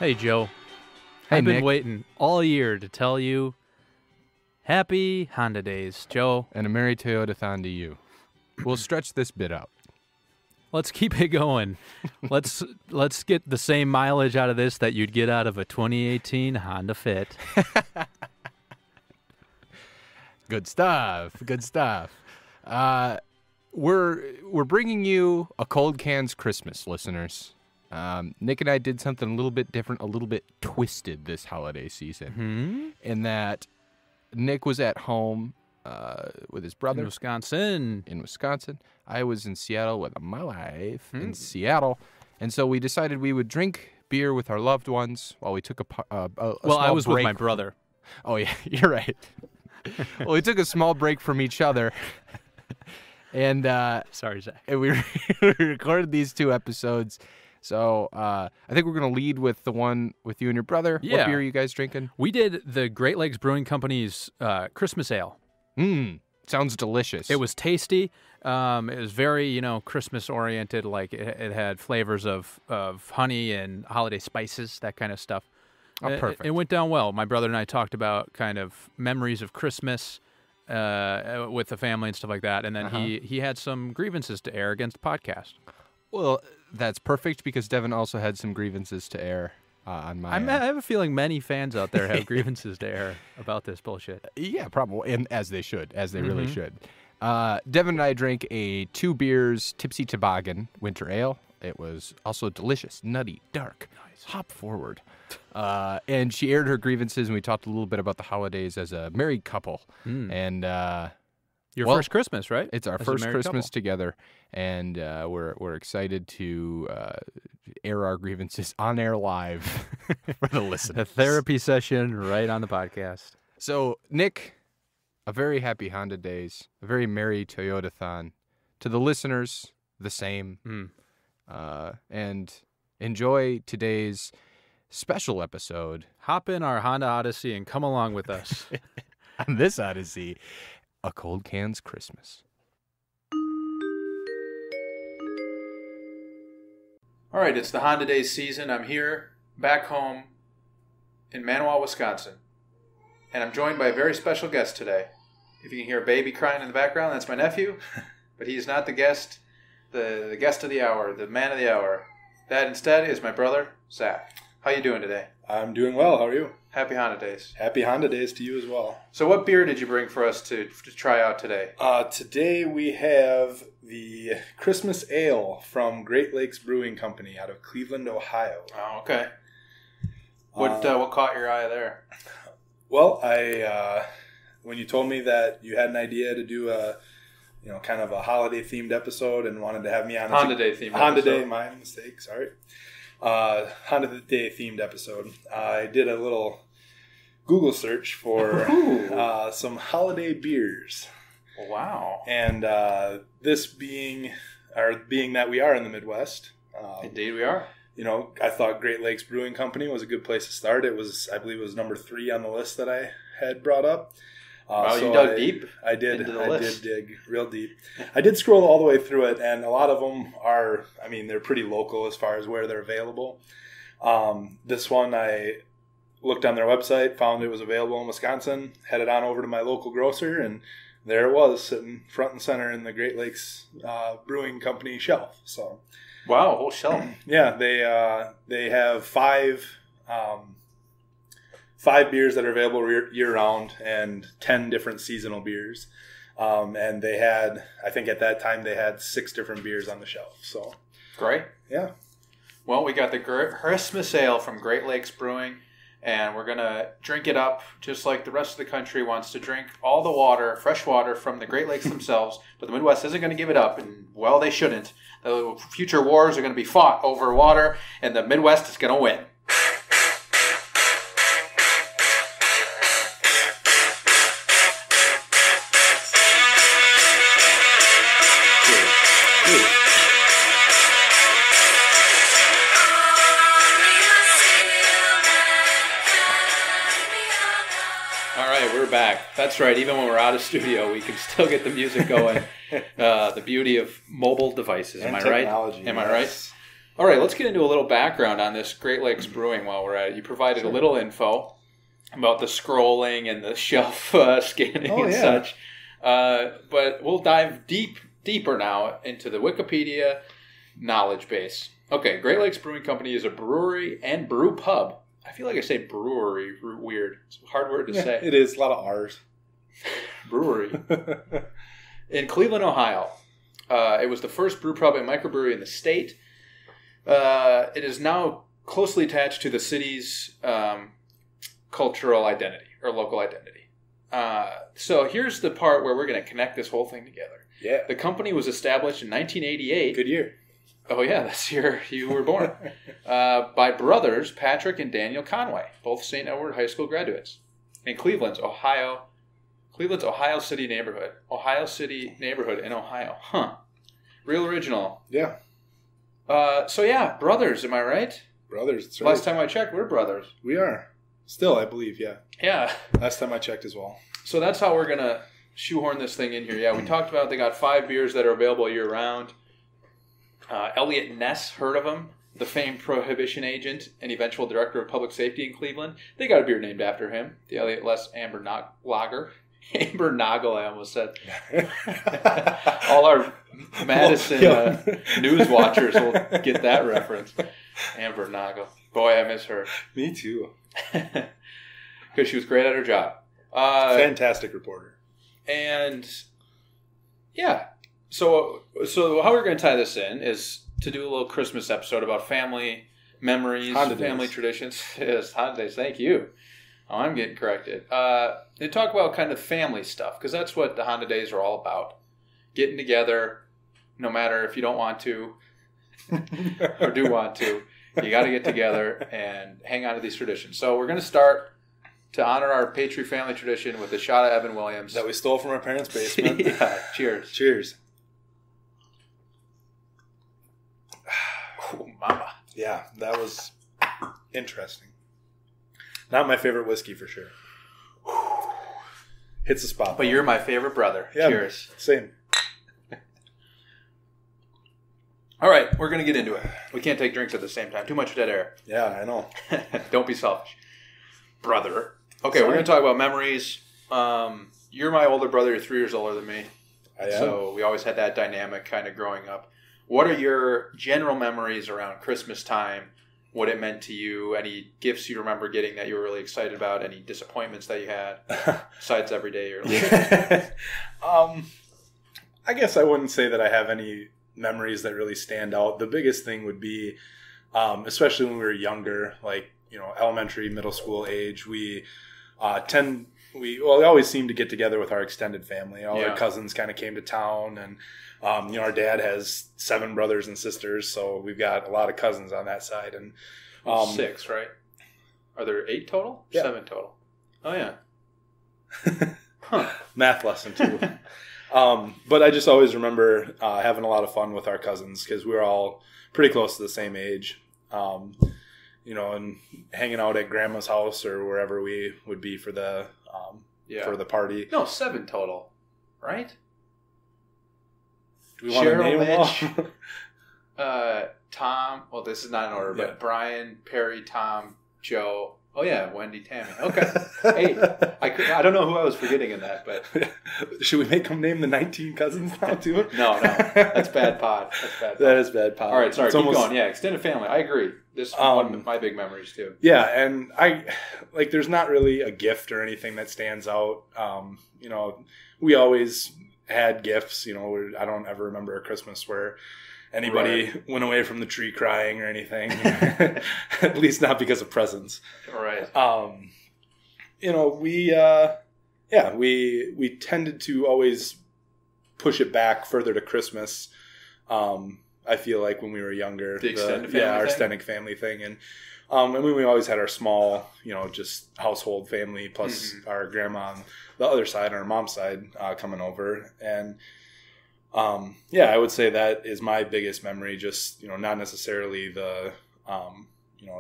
Hey, Joe. Hey, I've been Nick. waiting all year to tell you happy Honda Days, Joe. And a Merry Toyotathon to you. We'll stretch this bit out. Let's keep it going. Let's get the same mileage out of this that you'd get out of a 2018 Honda Fit. Good stuff. Good stuff. We're bringing you a Cold Cans Christmas, listeners. Nick and I did something a little bit different, a little bit twisted this holiday season. In that Nick was at home with his brother. In Wisconsin. I was in Seattle with my wife in Seattle. And so we decided we would drink beer with our loved ones while we took a Well, small I was with break. my brother. Oh, yeah, you're right. Well, we took a small break from each other. And Sorry, Zach. and we recorded these two episodes. So I think we're going to lead with the one with you and your brother. Yeah. What beer are you guys drinking? We did the Great Lakes Brewing Company's Christmas Ale. Sounds delicious. It was tasty. It was very, Christmas oriented. Like it had flavors of honey and holiday spices, that kind of stuff. Oh, perfect. It went down well. My brother and I talked about kind of memories of Christmas with the family and stuff like that. And then he had some grievances to air against the podcast. Well, that's perfect because Devon also had some grievances to air on my I end. have a feeling many fans out there have grievances to air about this bullshit. Yeah, probably, and as they should, as they really should. Devon and I drank a 2 beers Tipsy Toboggan winter ale. It was also delicious, nutty, dark, hop forward. And she aired her grievances, and we talked a little bit about the holidays as a married couple. And Your well, first Christmas, right? it's our As a first married Christmas couple. together, and we're excited to air our grievances on air live for the listeners. A therapy session right on the podcast. So, Nick, a very happy Honda Days, a very merry Toyotathon. To the listeners, the same. And enjoy today's special episode. Hop in our Honda Odyssey and come along with us. On this Odyssey, a Cold Cans Christmas. All right, it's the Honda Days season. I'm here back home in Manawa, Wisconsin. And I'm joined by a very special guest today. If you can hear a baby crying in the background, that's my nephew. But he's not the guest, the guest of the hour, the man of the hour. That instead is my brother, Zach. How you doing today? I'm doing well. How are you? Happy Honda Days. Happy Honda Days to you as well. So what beer did you bring for us to try out today? Today we have the Christmas Ale from Great Lakes Brewing Company out of Cleveland, Ohio. Oh, okay. What caught your eye there? Well, I when you told me that you had an idea to do a kind of a holiday themed episode and wanted to have me on Honda Day themed Honda episode. Day, my mistake. Sorry. Honda Day themed episode. I did a little Google search for some holiday beers. Wow. And this being that we are in the Midwest, Indeed we are. I thought Great Lakes Brewing Company was a good place to start. I believe it was number 3 on the list that I had brought up. Wow, you dug deep. I did. into the I list. did dig real deep. I did scroll all the way through it, and a lot of them are. I mean, they're pretty local as far as where they're available. This one I looked on their website, found it was available in Wisconsin, headed on over to my local grocer, and there it was, sitting front and center in the Great Lakes Brewing Company shelf. So, Wow, whole shelf. yeah, they have 5 beers that are available year round and 10 different seasonal beers. And they had, I think at that time, they had 6 different beers on the shelf. So, Great. yeah. Well, we got the Christmas Ale from Great Lakes Brewing, and we're going to drink it up just like the rest of the country wants to drink all the water, fresh water from the Great Lakes themselves, but the Midwest isn't going to give it up, and, well, they shouldn't. The future wars are going to be fought over water, and the Midwest is going to win. All right, we're back. That's right. Even when we're out of studio, we can still get the music going. The beauty of mobile devices. Am I right? Technology, Am I yes. right? All right, let's get into a little background on this Great Lakes Brewing while we're at it. You provided a little info about the scrolling and the shelf scanning and such. But we'll dive deeper now into the Wikipedia knowledge base. Okay, Great Lakes Brewing Company is a brewery and brew pub. I feel like I say brewery weird. It's a hard word to say. It is. A lot of R's. Brewery. In Cleveland, Ohio. It was the first brew pub and microbrewery in the state. It is now closely attached to the city's cultural identity or local identity. So here's the part where we're going to connect this whole thing together. Yeah. The company was established in 1988. Good year. Oh, yeah, that's year you were born. By brothers Patrick and Daniel Conway, both St. Edward High School graduates. In Cleveland's Ohio City neighborhood. Ohio City neighborhood in Ohio. Huh. Real original. Yeah. So, yeah, brothers, am I right? Brothers, that's right. Last time I checked, we're brothers. We are. Still, I believe, yeah. Yeah. Last time I checked as well. So that's how we're going to shoehorn this thing in here. Yeah, we talked about they got 5 beers that are available year-round. Elliot Ness, heard of him? The famed prohibition agent and eventual director of public safety in Cleveland. They got a beer named after him. The Elliot Ness Amber Lager. Amber Noggle, I almost said. All our Madison news watchers will get that reference. Amber Noggle. Boy, I miss her. Me too. Because she was great at her job. Fantastic reporter. And, yeah. So how we're going to tie this in is to do a little Christmas episode about family memories, family traditions. Yes, holidays. Thank you. Oh, I'm getting corrected. They talk about kind of family stuff because that's what the Honda Days are all about. Getting together, no matter if you don't want to or do want to, you got to get together and hang on to these traditions. So we're going to start to honor our Patriot family tradition with a shot of Evan Williams. That we stole from our parents' basement. Yeah, cheers. Cheers. Oh, mama. Yeah, that was interesting. Not my favorite whiskey for sure. Hits the spot. But you're my favorite brother. Yeah, cheers. Same. All right, we're going to get into it. We can't take drinks at the same time. Too much dead air. Yeah, I know. Don't be selfish. Brother. Okay, we're going to talk about memories. You're my older brother. You're 3 years older than me. I am. So we always had that dynamic kind of growing up. What are your general memories around Christmas time? What it meant to you? Any gifts you remember getting that you were really excited about? Any disappointments that you had? Besides every day you're like... I guess I wouldn't say that I have any memories that really stand out. The biggest thing would be, especially when we were younger, like, elementary, middle school age, we always seemed to get together with our extended family. All our cousins kind of came to town, and our dad has 7 brothers and sisters, so we've got a lot of cousins on that side. And 6, right? Are there 8 total? Yeah. 7 total. Oh yeah. Math lesson too. But I just always remember having a lot of fun with our cousins because we were all pretty close to the same age. And hanging out at grandma's house or wherever we would be for the party. No, 7 total, right? Do we want to name them all? Tom. Well, this is not in order, but Brian, Perry, Tom, Joe. Oh yeah, Wendy, Tammy. Okay. Hey, I don't know who I was forgetting in that, but should we make them name the 19 cousins now too? No, that's bad pod. That is bad pod. All right, sorry, keep going. Yeah, extended family. I agree. This is one of my big memories too. Yeah, and there's not really a gift or anything that stands out. We always had gifts. I don't ever remember a Christmas where anybody went away from the tree crying or anything. At least not because of presents. Right. We tended to always push it back further to Christmas. I feel like when we were younger, the extended family our thing? extended family thing, and we always had our small, just household family plus our grandma on the other side, our mom's side, coming over, and I would say that is my biggest memory. Just not necessarily the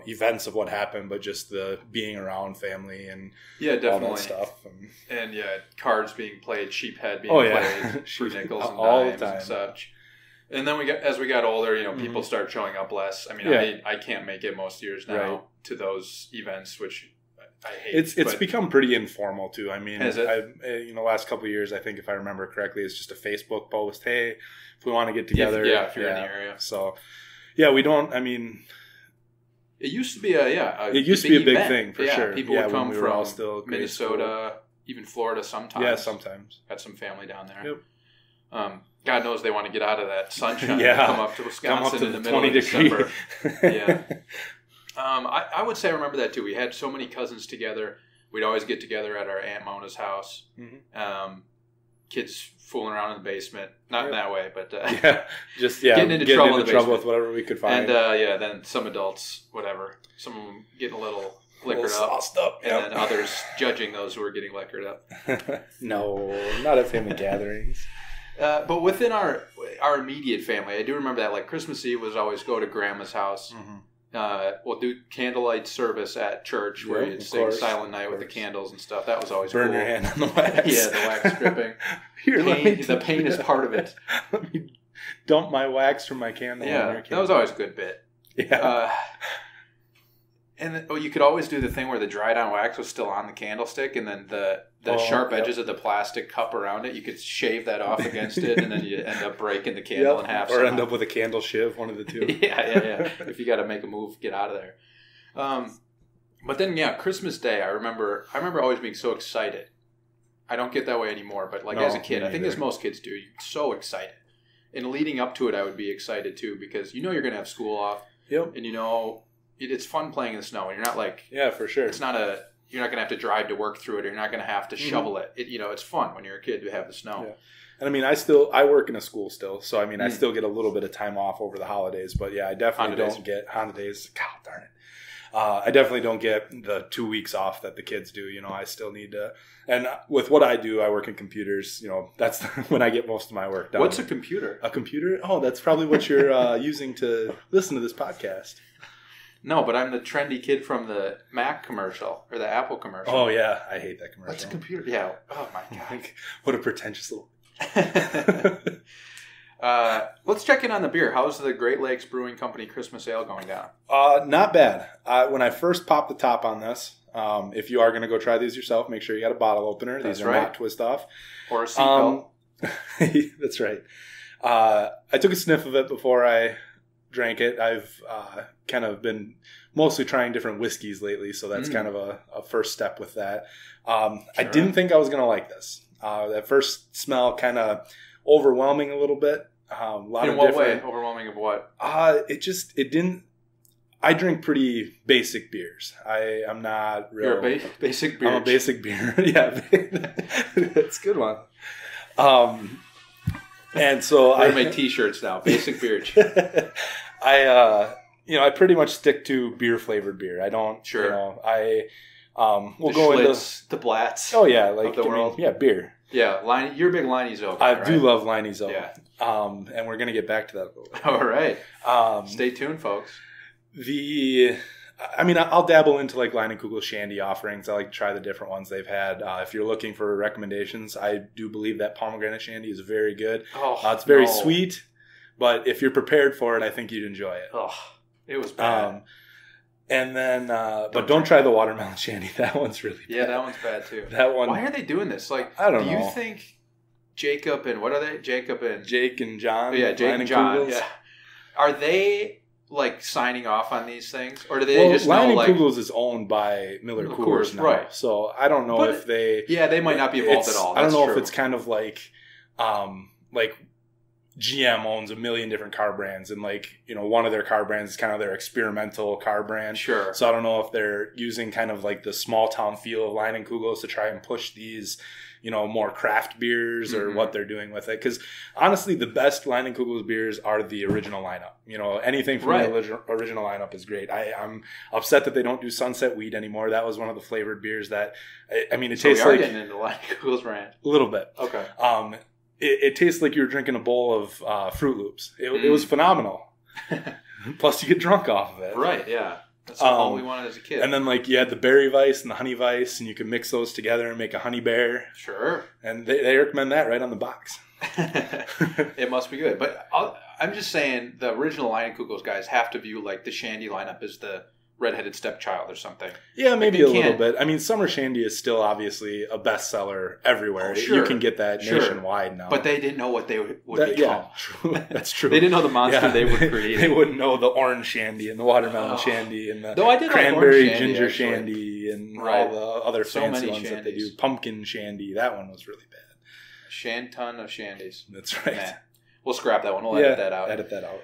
events of what happened, but just the being around family and definitely all that stuff. And cards being played, sheep head being played, for nickels and all dimes the time. and such. And then as we got older, people start showing up less. I mean, I can't make it most years now to those events, which I hate. It's become pretty informal too. I mean, is it? Last couple of years, I think if I remember correctly, it's just a Facebook post. Hey, if we want to get together, if you're in the area. So, yeah, we don't. I mean, it used to be a big thing for sure. People would come from all still Minnesota, even Florida sometimes. Yeah, sometimes. Got some family down there. Yep. God knows they want to get out of that sunshine and come up to Wisconsin in the middle of December. Yeah. I would say I remember that too. We had so many cousins together. We'd always get together at our Aunt Mona's house. Mm-hmm. Kids fooling around in the basement. Not in that way, but getting into trouble with whatever we could find. And then some adults, whatever. Some of them getting a little liquored up. And then others judging those who are getting liquored up. No, not at family gatherings. But within our immediate family, I do remember that. Like Christmas Eve was always go to Grandma's house. Mm-hmm. We'll do candlelight service at church where you'd sing Silent Night with the candles and stuff. That was always Burn cool. your hand on the wax. Yeah, the wax dripping. The pain is part of it. Let me dump my wax from my candle. Yeah, that was always a good bit. Yeah. And you could always do the thing where the dried on wax was still on the candlestick, and then the sharp edges of the plastic cup around it, you could shave that off against it, and then you end up breaking the candle in half. Or end up with a candle shiv, one of the two. Yeah. If you got to make a move, get out of there. But then, Christmas Day, I remember always being so excited. I don't get that way anymore, but as a kid, I think as most kids do, you're so excited. And leading up to it, I would be excited too, because you're going to have school off. Yep. And it's fun playing in the snow. And you're not for sure. It's not you're not going to have to drive to work through it, or you're not going to have to shovel it. It's fun when you're a kid to have the snow. Yeah. And I mean, I work in a school still, so I mean, I still get a little bit of time off over the holidays, but I definitely don't get holidays. God darn it. I definitely don't get the 2 weeks off that the kids do. I still need to. And with what I do, I work in computers. That's when I get most of my work done. What's a computer? A computer? Oh, that's probably what you're using to listen to this podcast. No, but I'm the trendy kid from the Mac commercial or the Apple commercial. Oh, yeah. I hate that commercial. What's a computer? Yeah. Oh, my God. What a pretentious little... Let's check in on the beer. How's the Great Lakes Brewing Company Christmas Ale going down? Not bad. When I first popped the top on this, if you are going to go try these yourself, make sure you got a bottle opener. These are not twist off. Or a seatbelt. That's right. I took a sniff of it before I drank it. I've kind of been mostly trying different whiskeys lately, so that's kind of a first step with that. Sure. I didn't think I was going to like this. That first smell kind of overwhelming a little bit. In what way? Overwhelming of what? It didn't. I drink pretty basic beers. I'm not real. You're a basic beer. I'm a basic beer. Yeah, that's a good one. And so I make T-shirts now. Basic beer. I pretty much stick to beer flavored beer. I don't. Sure. We'll go Schlitz, into the Blatz. Oh yeah, of the world. Beer. Yeah, you're a big Liney Zoe guy, right? I do love Liney Zoe. Yeah. And we're gonna get back to that a little bit. All right. Stay tuned, folks. I'll dabble into like Leinenkugel Shandy offerings. I like to try the different ones they've had. If you're looking for recommendations, I do believe that pomegranate shandy is very good. It's very sweet, but if you're prepared for it, I think you'd enjoy it. It was bad. And then, but don't try the watermelon shandy. That one's really bad. Yeah, that one's bad too. That one. Why are they doing this? I don't know. Do you think Jacob and what are they? Jake and John. Yeah, Jake and John. Yeah. Are they signing off on these things, or do they just know Leinenkugels is owned by Miller Coors now, right? So I don't know if they. Yeah, they might not be involved at all. I don't know if it's kind of like GM owns a million different car brands, and one of their car brands is kind of their experimental car brand. Sure. So I don't know if they're using kind of like the small town feel of Leinenkugels to try and push these, more craft beers or what they're doing with it. Because honestly, the best Leinenkugels beers are the original lineup. Anything from the original lineup is great. I'm upset that they don't do Sunset Wheat anymore. That was one of the flavored beers that, it tastes like... getting into Leinenkugels brand. A little bit. Okay. It tastes like you're drinking a bowl of Fruit Loops. It was phenomenal. Plus, you get drunk off of it. Right, yeah. That's all we wanted as a kid. And then, you had the Berry Weiss and the Honey Weiss, and you can mix those together and make a Honey Bear. Sure. And they recommend that right on the box. It must be good. But I'm just saying the original Leinenkugel's guys have to view like the Shandy lineup as the redheaded stepchild or something. Yeah, maybe a little bit. I mean, Summer Shandy is still obviously a bestseller everywhere. Oh, sure. You can get that nationwide now. But they didn't know what they would become. Yeah, true. That's true. They didn't know the monster they were creating. They wouldn't know the orange shandy and the watermelon shandy and the like cranberry shandy, ginger actually. shandy and all the other fancy ones shandies that they do. Pumpkin shandy. That one was really bad. Shanton of shandies. That's right. Nah. We'll scrap that one. We'll edit that out. Edit that out.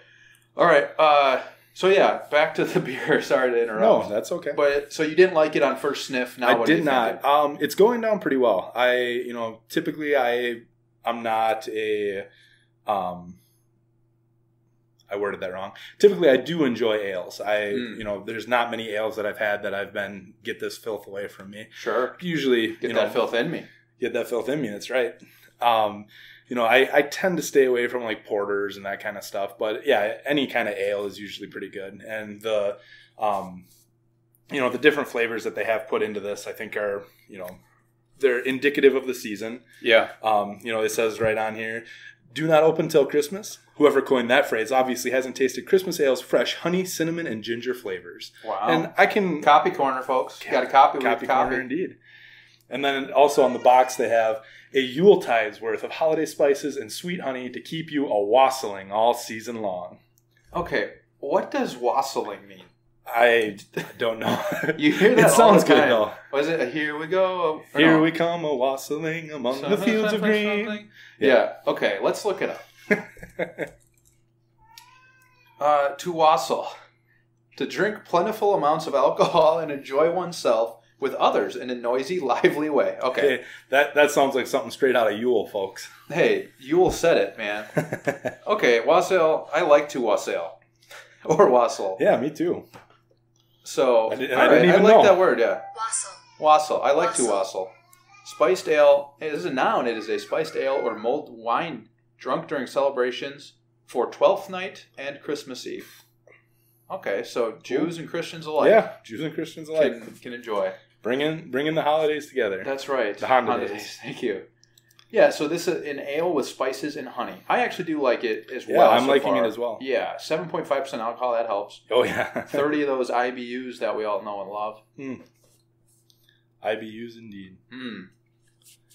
All right. So yeah, back to the beer. Sorry to interrupt. No, that's okay. But so you didn't like it on first sniff. Now I what did are you not. thinking? It's going down pretty well. Typically I'm not a I worded that wrong. Typically I do enjoy ales. There's not many ales that I've had that I've been get this filth away from me. Sure. Usually get that filth in me. Get that filth in me. That's right. I tend to stay away from like porters and that kind of stuff, but yeah, any kind of ale is usually pretty good. And the different flavors that they have put into this, I think are, they're indicative of the season. Yeah. It says right on here, do not open till Christmas. Whoever coined that phrase obviously hasn't tasted Christmas ale's fresh honey, cinnamon, and ginger flavors. Wow. And I can... Copy corner, folks. Got a copy. Copy corner, indeed. And then also on the box they have a Yuletide's worth of holiday spices and sweet honey to keep you a-wassailing all season long. Okay, what does wassailing mean? I don't know. You hear that it all sounds the time. good, though. Was it a here we go? Here we come a-wassailing among the fields of green. Yeah, okay, let's look it up. To wassail. To drink plentiful amounts of alcohol and enjoy oneself with others in a noisy, lively way. Okay. That sounds like something straight out of Yule, folks. Hey, Yule said it, man. Okay, wassail. I like to wassail. Or wassail. Yeah, me too. So, I didn't I even like know. that word, yeah. Wassail. Wassail. I like to wassail. Spiced ale. It is a noun. It is a spiced ale or mulled wine drunk during celebrations for 12th night and Christmas Eve. Okay, so Jews and Christians alike. Yeah, Jews and Christians alike can enjoy. Bringing the holidays together. That's right. The Honda days. Thank you. Yeah, so this is an ale with spices and honey. I actually do like it as well. Yeah, I'm liking it as well. Yeah, 7.5% alcohol, that helps. Oh, yeah. 30 of those IBUs that we all know and love. IBUs indeed.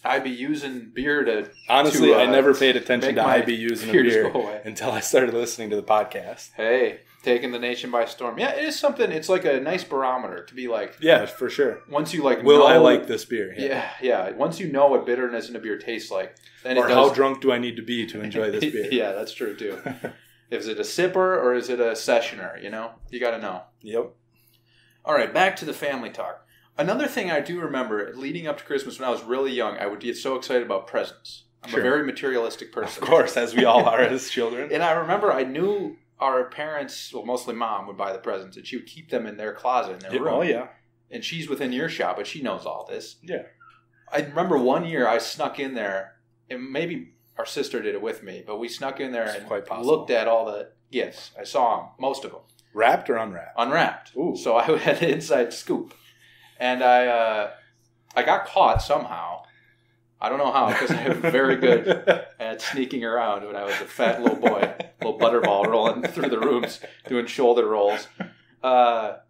IBUs in beer to... Honestly, I never paid attention to my IBUs in a beers beer go away. until I started listening to the podcast. Hey, taking the nation by storm. Yeah, it is something. It's like a nice barometer to be like... Yeah, for sure. Once you like Will know, I like this beer? Yeah. Once you know what bitterness in a beer tastes like, then or how drunk do I need to be to enjoy this beer? Yeah, that's true too. Is it a sipper or is it a sessioner? You got to know. Yep. All right, back to the family talk. Another thing I do remember leading up to Christmas when I was really young, I would get so excited about presents. I'm a very materialistic person. Of course, as we all are as children. And I remember I knew our parents, well, mostly mom, would buy the presents, and she would keep them in their closet in their room. Oh, yeah. And she's within earshot, but she knows all this. Yeah. I remember one year I snuck in there, and maybe our sister did it with me, but we snuck in there and looked at all the gifts. I saw them, most of them. Wrapped or unwrapped? Unwrapped. Ooh. So I had the inside scoop. And I got caught somehow. I don't know how, because I'm very good at sneaking around when I was a fat little boy, little butterball rolling through the rooms, doing shoulder rolls. But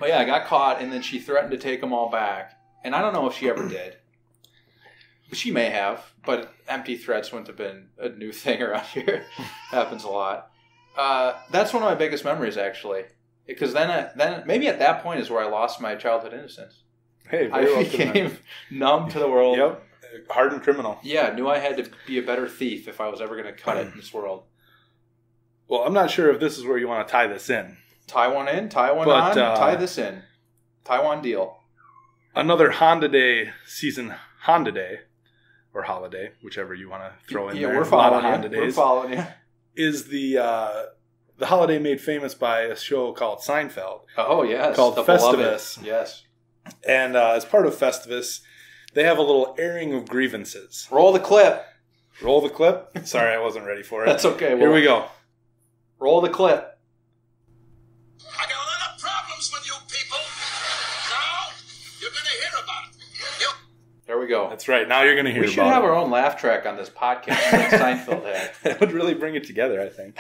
yeah, I got caught, and then she threatened to take them all back. And I don't know if she ever did. She may have, but empty threats wouldn't have been a new thing around here. Happens a lot. That's one of my biggest memories, actually. Because then maybe at that point is where I lost my childhood innocence. Hey, I became numb to the world. Yep. Hardened criminal. Yeah, knew I had to be a better thief if I was ever going to cut it in this world. Well, I'm not sure if this is where you want to tie this in. Tie one in, tie one on, tie this in. Taiwan deal. Another Honda Day season, Honda Day, or holiday, whichever you want to throw in there. We're following Honda you. Days, We're following you. Is the holiday made famous by a show called Seinfeld. Oh, yes. Called Festivus. Beloved. Yes. And as part of Festivus, they have a little airing of grievances. Roll the clip. Roll the clip? Sorry, I wasn't ready for it. That's okay. Here we go. Roll the clip. I got a lot of problems with you people. Now, you're going to hear about it. There we go. That's right. Now you're going to hear about it. We should have our own laugh track on this podcast like Seinfeld had. That would really bring it together, I think.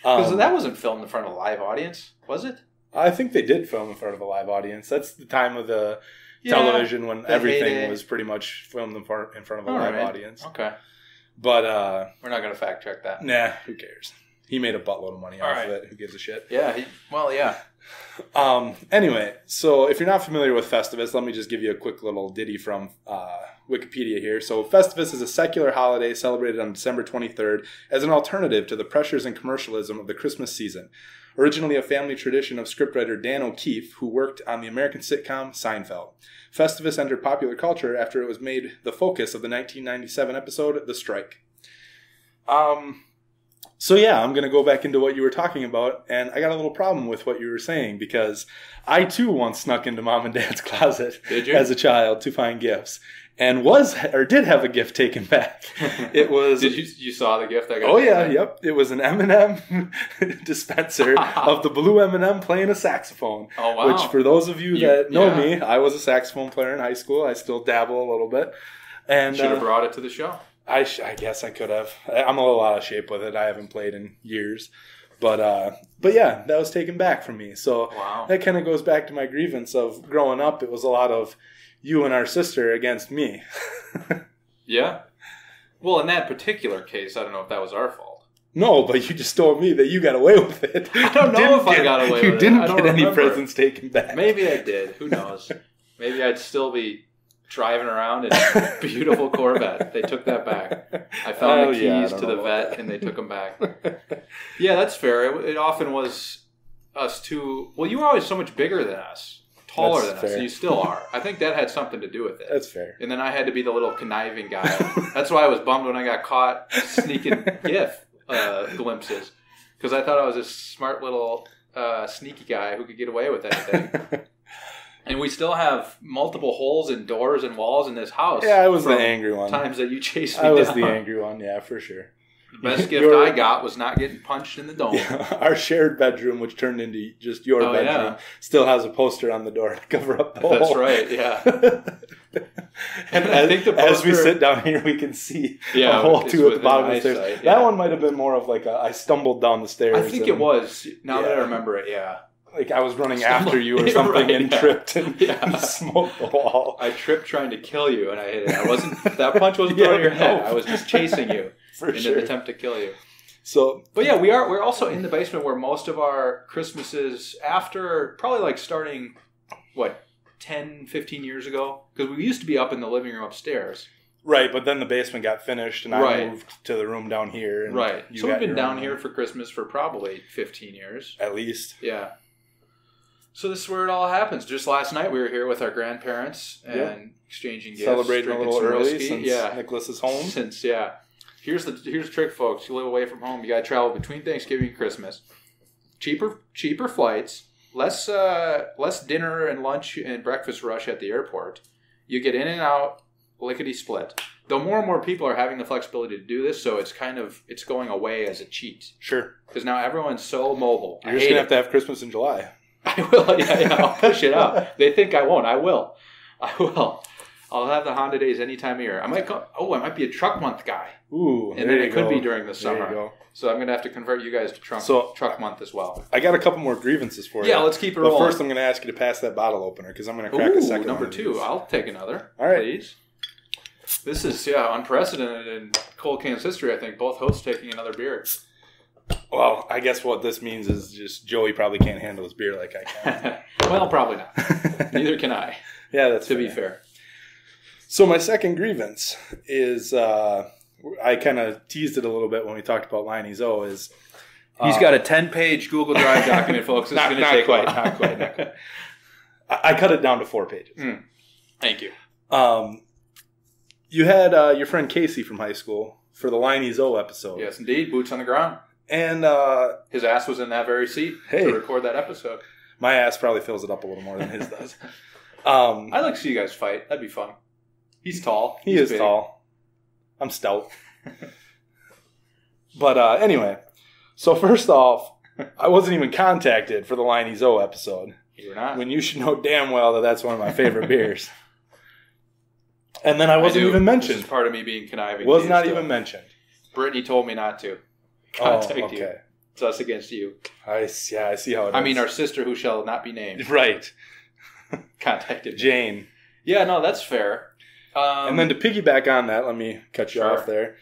Because that wasn't filmed in front of a live audience, was it? I think they did film in front of a live audience. That's the time of the television when everything was pretty much filmed in front of a live audience. Okay. But we're not going to fact check that. Nah, who cares? He made a buttload of money off of it. Who gives a shit? Yeah. Yeah. Anyway, so if you're not familiar with Festivus, let me just give you a quick little ditty from Wikipedia here. So Festivus is a secular holiday celebrated on December 23rd as an alternative to the pressures and commercialism of the Christmas season. Originally a family tradition of scriptwriter Dan O'Keefe, who worked on the American sitcom Seinfeld. Festivus entered popular culture after it was made the focus of the 1997 episode The Strike. So yeah, I'm going to go back into what you were talking about, and I got a little problem with what you were saying, because I too once snuck into mom and dad's closet as a child to find gifts, and did have a gift taken back. It was... you saw the gift I got? Oh yeah, yep. It was an M&M dispenser of the blue M&M playing a saxophone. Oh wow. Which, for those of you that know me, I was a saxophone player in high school. I still dabble a little bit. And should have brought it to the show. I guess I could have. I'm a little out of shape with it. I haven't played in years. But yeah, that was taken back from me. So that kind of goes back to my grievance of growing up. It was a lot of you and our sister against me. Yeah. Well, in that particular case, I don't know if that was our fault. No, but you just told me that you got away with it. I don't know if I got away with it. You didn't get any presents taken back. Maybe I did. Who knows? Maybe I'd still be driving around in a beautiful Corvette. They took that back. I found the keys to the vet, and they took them back. Yeah, that's fair. It often was us two. Well, you were always so much bigger than us, taller than us, and you still are. I think that had something to do with it. That's fair. And then I had to be the little conniving guy. That's why I was bummed when I got caught sneaking gift glimpses, because I thought I was this smart little sneaky guy who could get away with anything. And we still have multiple holes in doors and walls in this house. Yeah, I was the angry one. Times that you chased me down. I was the angry one, yeah, for sure. The best gift I got was not getting punched in the dome. Yeah, our shared bedroom, which turned into just your bedroom, still has a poster on the door to cover up the hole. That's right, yeah. And as we sit down here, we can see a hole too at the bottom of the stairs. Yeah. That one might have been more of like I stumbled down the stairs. I think it was. Now that I remember it, yeah. Like I was running after you or something and tripped and smoked the wall. I tripped trying to kill you and I hit it. That punch wasn't throwing your head. I was just chasing you in an attempt to kill you. So, but yeah, we're also in the basement where most of our Christmases after probably like starting 10, 15 years ago, because we used to be up in the living room upstairs. Right, but then the basement got finished and I moved to the room down here. And right. So we've been down here for Christmas for probably 15 years. At least. Yeah. So this is where it all happens. Just last night we were here with our grandparents and exchanging gifts. Celebrating a little early since Nicholas is home. Here's the trick, folks. You live away from home. You got to travel between Thanksgiving and Christmas. Cheaper flights. Less dinner and lunch and breakfast rush at the airport. You get in and out lickety split. Though more and more people are having the flexibility to do this, so it's going away as a cheat. Sure. Because now everyone's so mobile. You're just gonna have Christmas in July. I will. Yeah. I'll push it out. They think I won't. I will. I'll have the Honda days any time of year. I might be a truck month guy. Ooh, and then it could be during the summer. There you go. So I'm going to have to convert you guys to truck month as well. I got a couple more grievances for you. Yeah, let's keep it rolling. But first I'm going to ask you to pass that bottle opener because I'm going to crack a second number 2. I'll take another. All right. Please. This is, unprecedented in Cold Can's history, I think. Both hosts taking another beer. Well, I guess what this means is just Joey probably can't handle his beer like I can. Well, probably not. Neither can I. Yeah, that's to be fair. So my second grievance is, I kind of teased it a little bit when we talked about Liney's O, is... He's got a 10-page Google Drive document, folks. It's going to take quite. Not quite. I cut it down to 4 pages. Thank you. You had your friend Casey from high school for the Liney's O episode. Yes, indeed. Boots on the ground. And his ass was in that very seat to record that episode. My ass probably fills it up a little more than his does. I'd like to see you guys fight. That'd be fun. He's tall. He is big. Tall. I'm stout. But anyway, so first off, I wasn't even contacted for the Liney's O episode. You were not? When you should know damn well that that's one of my favorite beers. And then I wasn't even mentioned. This is part of me being conniving. Was not even mentioned. Brittany told me not to contact you. It's us against you. I see how it is. I mean, our sister who shall not be named. Right. Contacted me. Jane. Yeah, no, that's fair. And then to piggyback on that, let me cut you Sure. off there.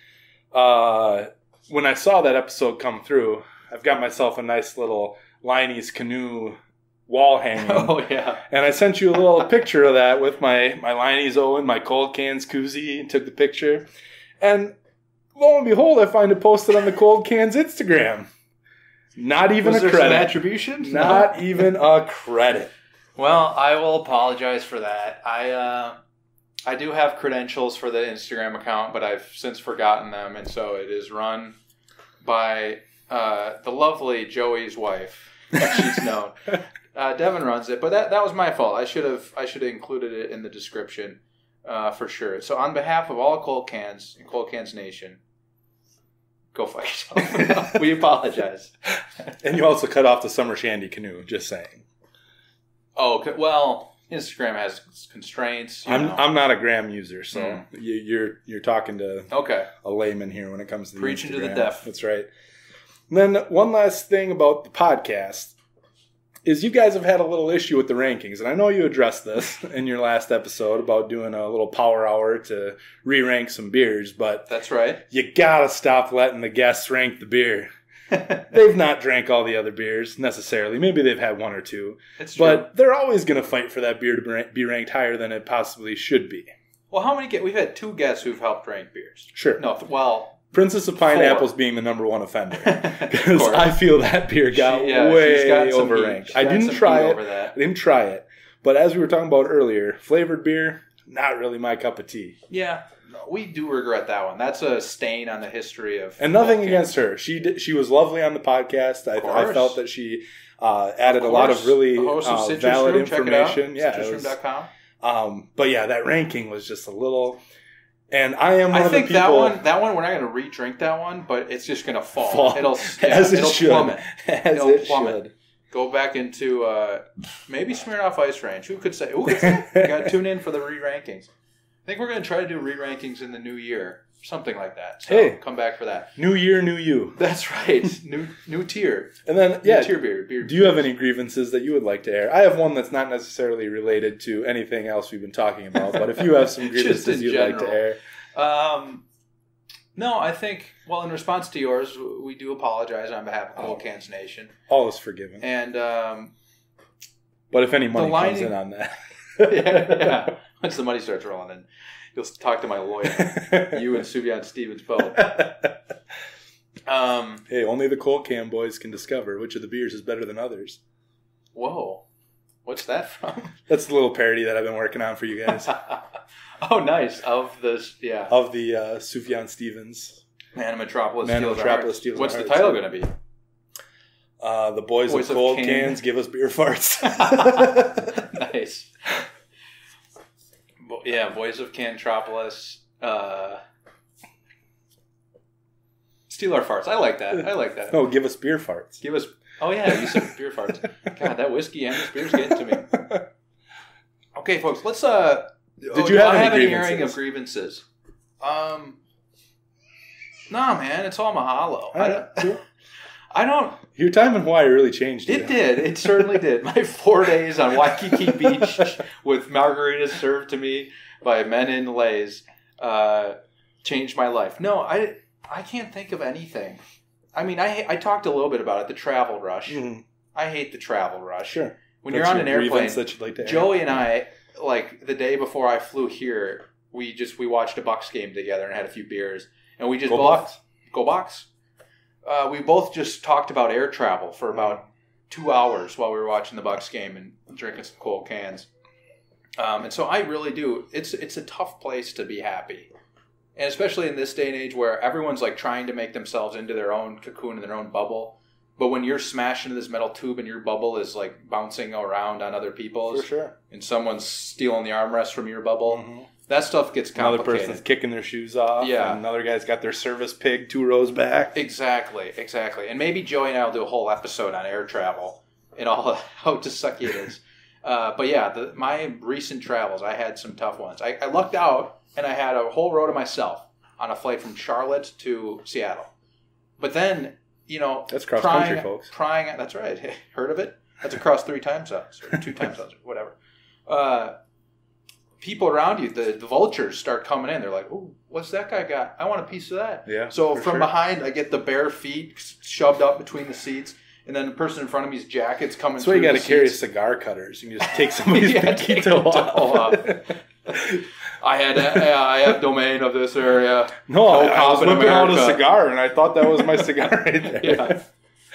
When I saw that episode come through, I've got myself a nice little Liney's Canoe wall hanging. Oh, yeah. And I sent you a little picture of that with my Liney's Owen, my cold cans koozie, and took the picture. And lo and behold, I find it posted on the Cold Cans Instagram. Not even Was a there some credit. attribution? Not even a credit. Well, I will apologize for that. I do have credentials for the Instagram account, but I've since forgotten them, and so it is run by the lovely Joey's wife, as she's known. Devon runs it, but that was my fault. I should have included it in the description for sure. So on behalf of all Cold Cans and Cold Cans Nation, go fuck yourself. We apologize. And you also cut off the Summer Shandy canoe, just saying. Oh, well, Instagram has constraints. I'm not a gram user, so you're talking to a layman here when it comes to the Preaching Instagram. to the deaf. That's right. And then one last thing about the podcast is you guys have had a little issue with the rankings, and I know you addressed this in your last episode about doing a little power hour to re-rank some beers, but that's right. You gotta stop letting the guests rank the beer. They've not drank all the other beers necessarily. Maybe they've had one or two. It's true. But they're always going to fight for that beer to be ranked higher than it possibly should be. Well, how many we've had 2 guests who've helped rank beers. Sure. No, well, Princess of Pineapples 4. being the number one offender. Because I feel that beer got way overranked. I didn't try it. I didn't try it. But as we were talking about earlier, flavored beer, not really my cup of tea. Yeah. We do regret that one. That's a stain on the history of... And nothing against her. She was lovely on the podcast. I felt that she added a lot of really valid information. Yeah, citrusroom.com. But yeah, that ranking was just a little... And I am one of the people... I think that one, we're not going to re-drink that one, but it's just going to fall. It'll plummet. It'll plummet. Go back into maybe Smirnoff Ice Range. Who could say? You got to tune in for the re-rankings. I think we're going to try to do re-rankings in the new year. Something like that. So come back for that. New year, new you. That's right. New tier. And then, new tier beer. Do you have any grievances that you would like to air? I have one that's not necessarily related to anything else we've been talking about, but if you have some grievances you'd like to air. No, I think, well, in response to yours, we do apologize on behalf of Cold Cans Nation. All is forgiven. And, but if any money comes in on that. yeah. Once the money starts rolling in, you'll talk to my lawyer. You and Sufjan Stevens both. Hey, only the Cold Can boys can discover which of the beers is better than others. Whoa. What's that from? That's the little parody that I've been working on for you guys. Oh, nice. Of this, yeah. Of the Sufjan Stevens. Man of Metropolis Steals What's the title going to be? The Boys of Cold Cans Give Us Beer Farts. Nice. Yeah, Boys of Cantropolis. Steal our farts. I like that. No, give us beer farts. Oh, yeah, you said beer farts. God, that whiskey and this beer's getting to me. Okay, folks, let's... Did you have any airing of grievances? Nah, man, it's all mahalo. I don't... Your time in Hawaii really changed you. It did. It certainly did. My 4 days on Waikiki Beach with margaritas served to me by men in leis changed my life. No, I can't think of anything. I mean, I talked a little bit about it, the travel rush. Mm-hmm. I hate the travel rush. Sure. When you're on an airplane, that you'd like to Joey and I, like the day before I flew here, we watched a Bucks game together and had a few beers. And we just Go Bucks. We both just talked about air travel for about 2 hours while we were watching the Bucks game and drinking some cold cans. And so I really do. It's a tough place to be happy. And especially in this day and age where everyone's like trying to make themselves into their own cocoon and their own bubble. But when you're smashed into this metal tube and your bubble is like bouncing around on other people's. For sure. And someone's stealing the armrest from your bubble. Mm-hmm. That stuff gets complicated. Another person's kicking their shoes off. Yeah. And another guy's got their service pig 2 rows back. Exactly. And maybe Joey and I will do a whole episode on air travel and all how sucky it is. But yeah, my recent travels, I had some tough ones. I lucked out and I had a whole row to myself on a flight from Charlotte to Seattle. But then That's cross country, folks. Prying. That's right. Heard of it? That's across 3 time zones or 2 time zones, or whatever. People around you, the vultures start coming in. They're like, "Oh, what's that guy got? I want a piece of that." Yeah. So from behind, I get the bare feet shoved up between the seats, and then the person in front of me's jacket's coming. That's why you got to carry cigar cutters. You can just take somebody's pinky toe off. I have domain of this area. No, I was whipping out a cigar, and I thought that was my cigar right there. Yeah.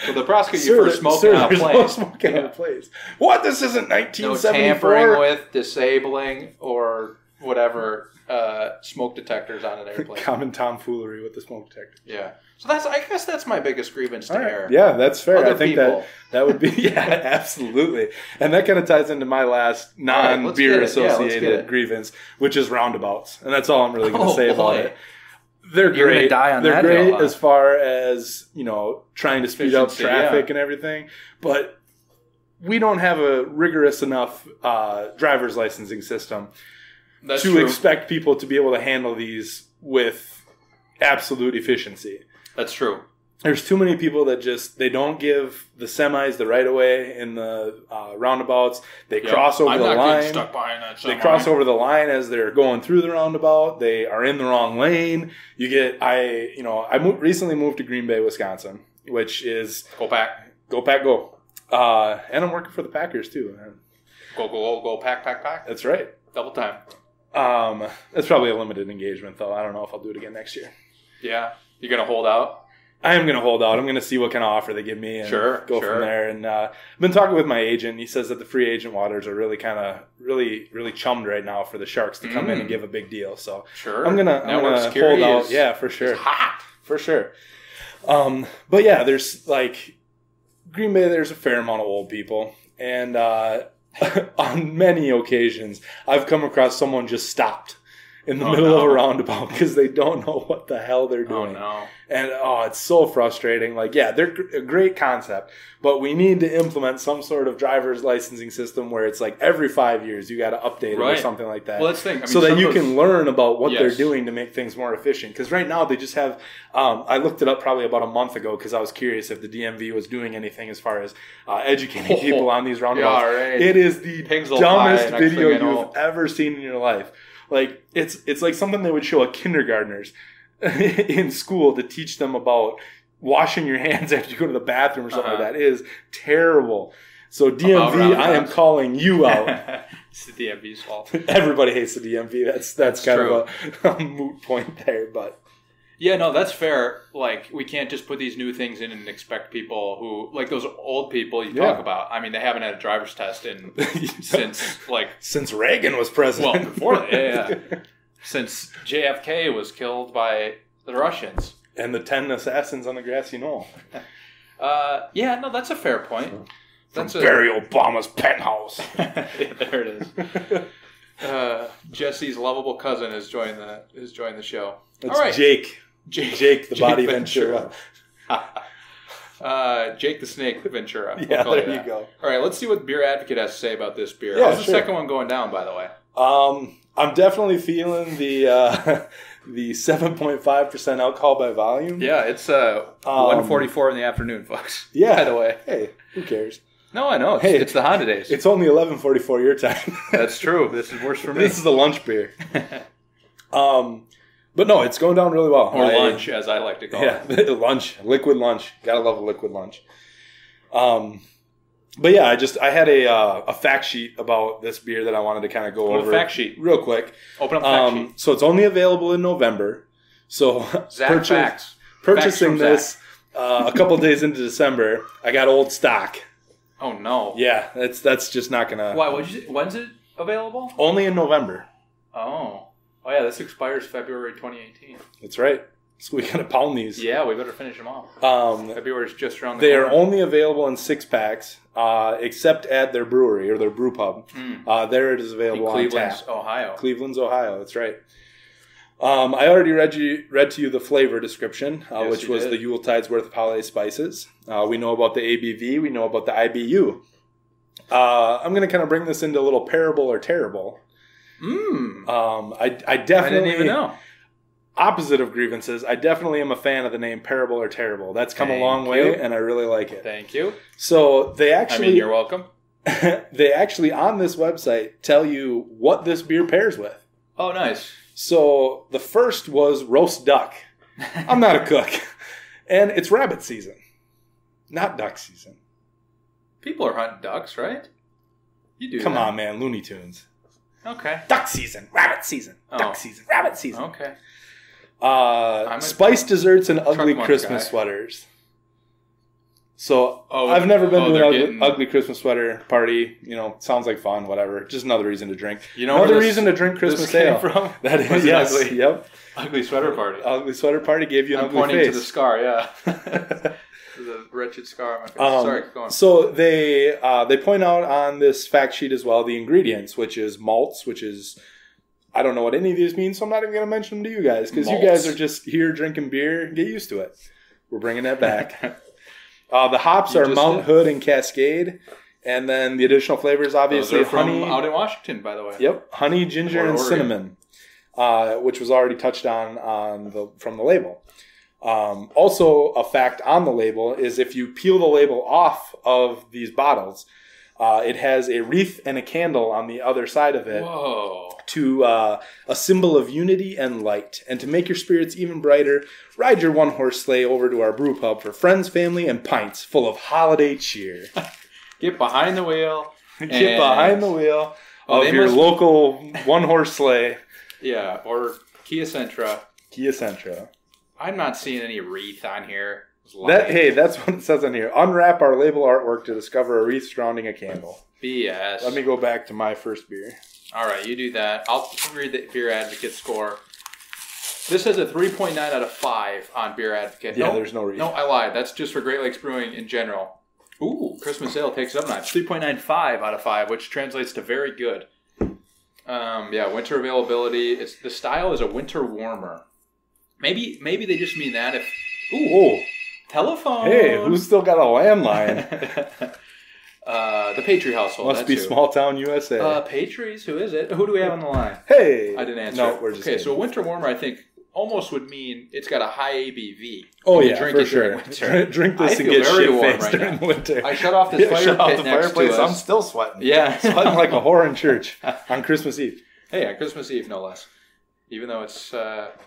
So the prosecute you for smoking on a plane. No smoking on a plane. What? This isn't 1974? No tampering with, disabling, or whatever smoke detectors on an airplane. Common tomfoolery with the smoke detector. Yeah. So I guess that's my biggest grievance to air. Yeah, that's fair. Other I think people. that would be, yeah, absolutely. And that kind of ties into my last non-beer associated grievance, which is roundabouts. And that's all I'm really going to say about it. They're You're great. Die on They're that great hill, huh? as far as, trying to speed up traffic and everything. But we don't have a rigorous enough driver's licensing system to expect people to be able to handle these with absolute efficiency. That's true. There's too many people that they don't give the semis the right of way in the roundabouts. They cross over the line. I'm not getting stuck behind that semi. They cross over the line as they're going through the roundabout. They are in the wrong lane. I recently moved to Green Bay, Wisconsin, which is Go Pack. Go Pack, go. And I'm working for the Packers too. Go Pack. That's right. Double time. That's probably a limited engagement though. I don't know if I'll do it again next year. Yeah. You're going to hold out? I am going to hold out. I'm going to see what kind of offer they give me and go from there. And I've been talking with my agent. He says that the free agent waters are really really chummed right now for the Sharks to come in and give a big deal. So I'm going to hold out. Yeah, for sure. It's hot. For sure. But yeah, there's Green Bay, there's a fair amount of old people. And on many occasions, I've come across someone just stopped in the middle of a roundabout because they don't know what the hell they're doing. Oh, no. And, it's so frustrating. They're a great concept, but we need to implement some sort of driver's licensing system where it's every 5 years you got to update it or something like that. Well, let's think. So that you can learn about what they're doing to make things more efficient. Because right now they just have, I looked it up probably about a month ago because I was curious if the DMV was doing anything as far as educating people on these roundabouts. Yeah, right. It is the dumbest video you've ever seen in your life. It's like something they would show a kindergartners in school to teach them about washing your hands after you go to the bathroom or something like that. It is terrible. So DMV, I am calling you out. It's the DMV's fault. Everybody hates the DMV. That's kind of a moot point there, but. Yeah, no, that's fair. We can't just put these new things in and expect people who, those old people you talk about. I mean, they haven't had a driver's test since Reagan was president. Well, before that, yeah. Since JFK was killed by the Russians. And the 10 assassins on the grassy knoll. That's a fair point. That's Barry Obama's penthouse. Yeah, there it is. Jesse's lovable cousin has joined the show. That's all right. Jake, the body Ventura. Jake the Snake Ventura. Yeah, there you go. All right, let's see what Beer Advocate has to say about this beer. Yeah, How's the second one going down, by the way? I'm definitely feeling the 7.5% alcohol by volume. Yeah, it's 1:44 in the afternoon, folks. Yeah. By the way. Hey, who cares? No, I know. It's the Honda days. It's only 11:44 your time. That's true. This is worse for me. This is the lunch beer. But no, it's going down really well. Or lunch, as I like to call it. Yeah, lunch. Liquid lunch. Gotta love a liquid lunch. But yeah, I had a fact sheet about this beer that I wanted to kind of go over. Fact sheet. Real quick. Open up the fact sheet. So it's only available in November. So purchasing this a couple days into December, I got old stock. Oh no. Yeah, that's just not gonna. Why? When's it available? Only in November. Oh yeah, this expires February 2018. That's right. So we gotta pound these. Yeah, we better finish them off. February's just around the corner. They are only available in 6-packs, except at their brewery or their brew pub. There it is available on tap. Cleveland's, Ohio. That's right. I already read to you the flavor description, which was the Yuletide's worth of holiday spices. We know about the ABV. We know about the IBU. I'm going to kind of bring this into a little parable or terrible. I definitely I didn't even know. opposite of grievances, I definitely am a fan of the name Parable or Terrible. That's come a long way, and I really like it. Thank you. So they actually, you're welcome. they actually on this website tell you what this beer pairs with. Oh, nice. So the first was roast duck. I'm not a cook. And it's rabbit season, not duck season. People are hunting ducks, right? You do. Come on, man. Looney Tunes. Okay. Duck season, rabbit season, duck season, rabbit season. Okay. Spice desserts and ugly Christmas sweaters. So I've never been to an ugly Christmas sweater party. You know, sounds like fun. Whatever. Just another reason to drink. You know, another reason to drink Christmas ale. From? That is yes. Ugly. Yep. Ugly sweater party. Ugly sweater party gave you an I'm ugly pointing face. to the scar. Yeah. The wretched scar on my face. Sorry, keep going. So they point out on this fact sheet as well the ingredients, which is malts, which is I don't know what any of these mean, so I'm not even going to mention them to you guys because you guys are just here drinking beer. Get used to it. We're bringing that back. The hops are Mount Hood and Cascade, and then the additional flavors, obviously, those are from honey out in Washington, by the way. Yep, honey, ginger, and cinnamon, which was already touched on from the label. Also, a fact on the label is if you peel the label off of these bottles, it has a wreath and a candle on the other side of it. Whoa. To a symbol of unity and light. And to make your spirits even brighter, ride your one-horse sleigh over to our brew pub for friends, family, and pints full of holiday cheer. Get behind the wheel. Get behind the wheel of your local one-horse sleigh. Yeah, or Kia Sentra. Kia Sentra. I'm not seeing any wreath on here. That's what it says on here. Unwrap our label artwork to discover a wreath surrounding a candle. BS. Let me go back to my first beer. All right, you do that. I'll read the Beer Advocate score. This has a 3.9 out of 5 on Beer Advocate. Yeah, there's no wreath. No, I lied. That's just for Great Lakes Brewing in general. Ooh, Christmas Ale takes it up a notch. 3.95 out of 5, which translates to very good. Winter availability. The style is a winter warmer. Maybe they just mean that if... Ooh. Telephone. Hey, who's still got a landline? The Patry household. Must be small town USA. Patries. Who is it? Who do we have on the line? Hey. I didn't answer. No, we're just okay. So winter warmer, I think, almost would mean it's got a high ABV. Oh yeah, drink for it sure. Winter. Drink this and get shit-faced during the winter. I shut off this fireplace. I'm still sweating. Yeah, sweating like a whore in church on Christmas Eve. Hey, on Christmas Eve, no less. Even though it's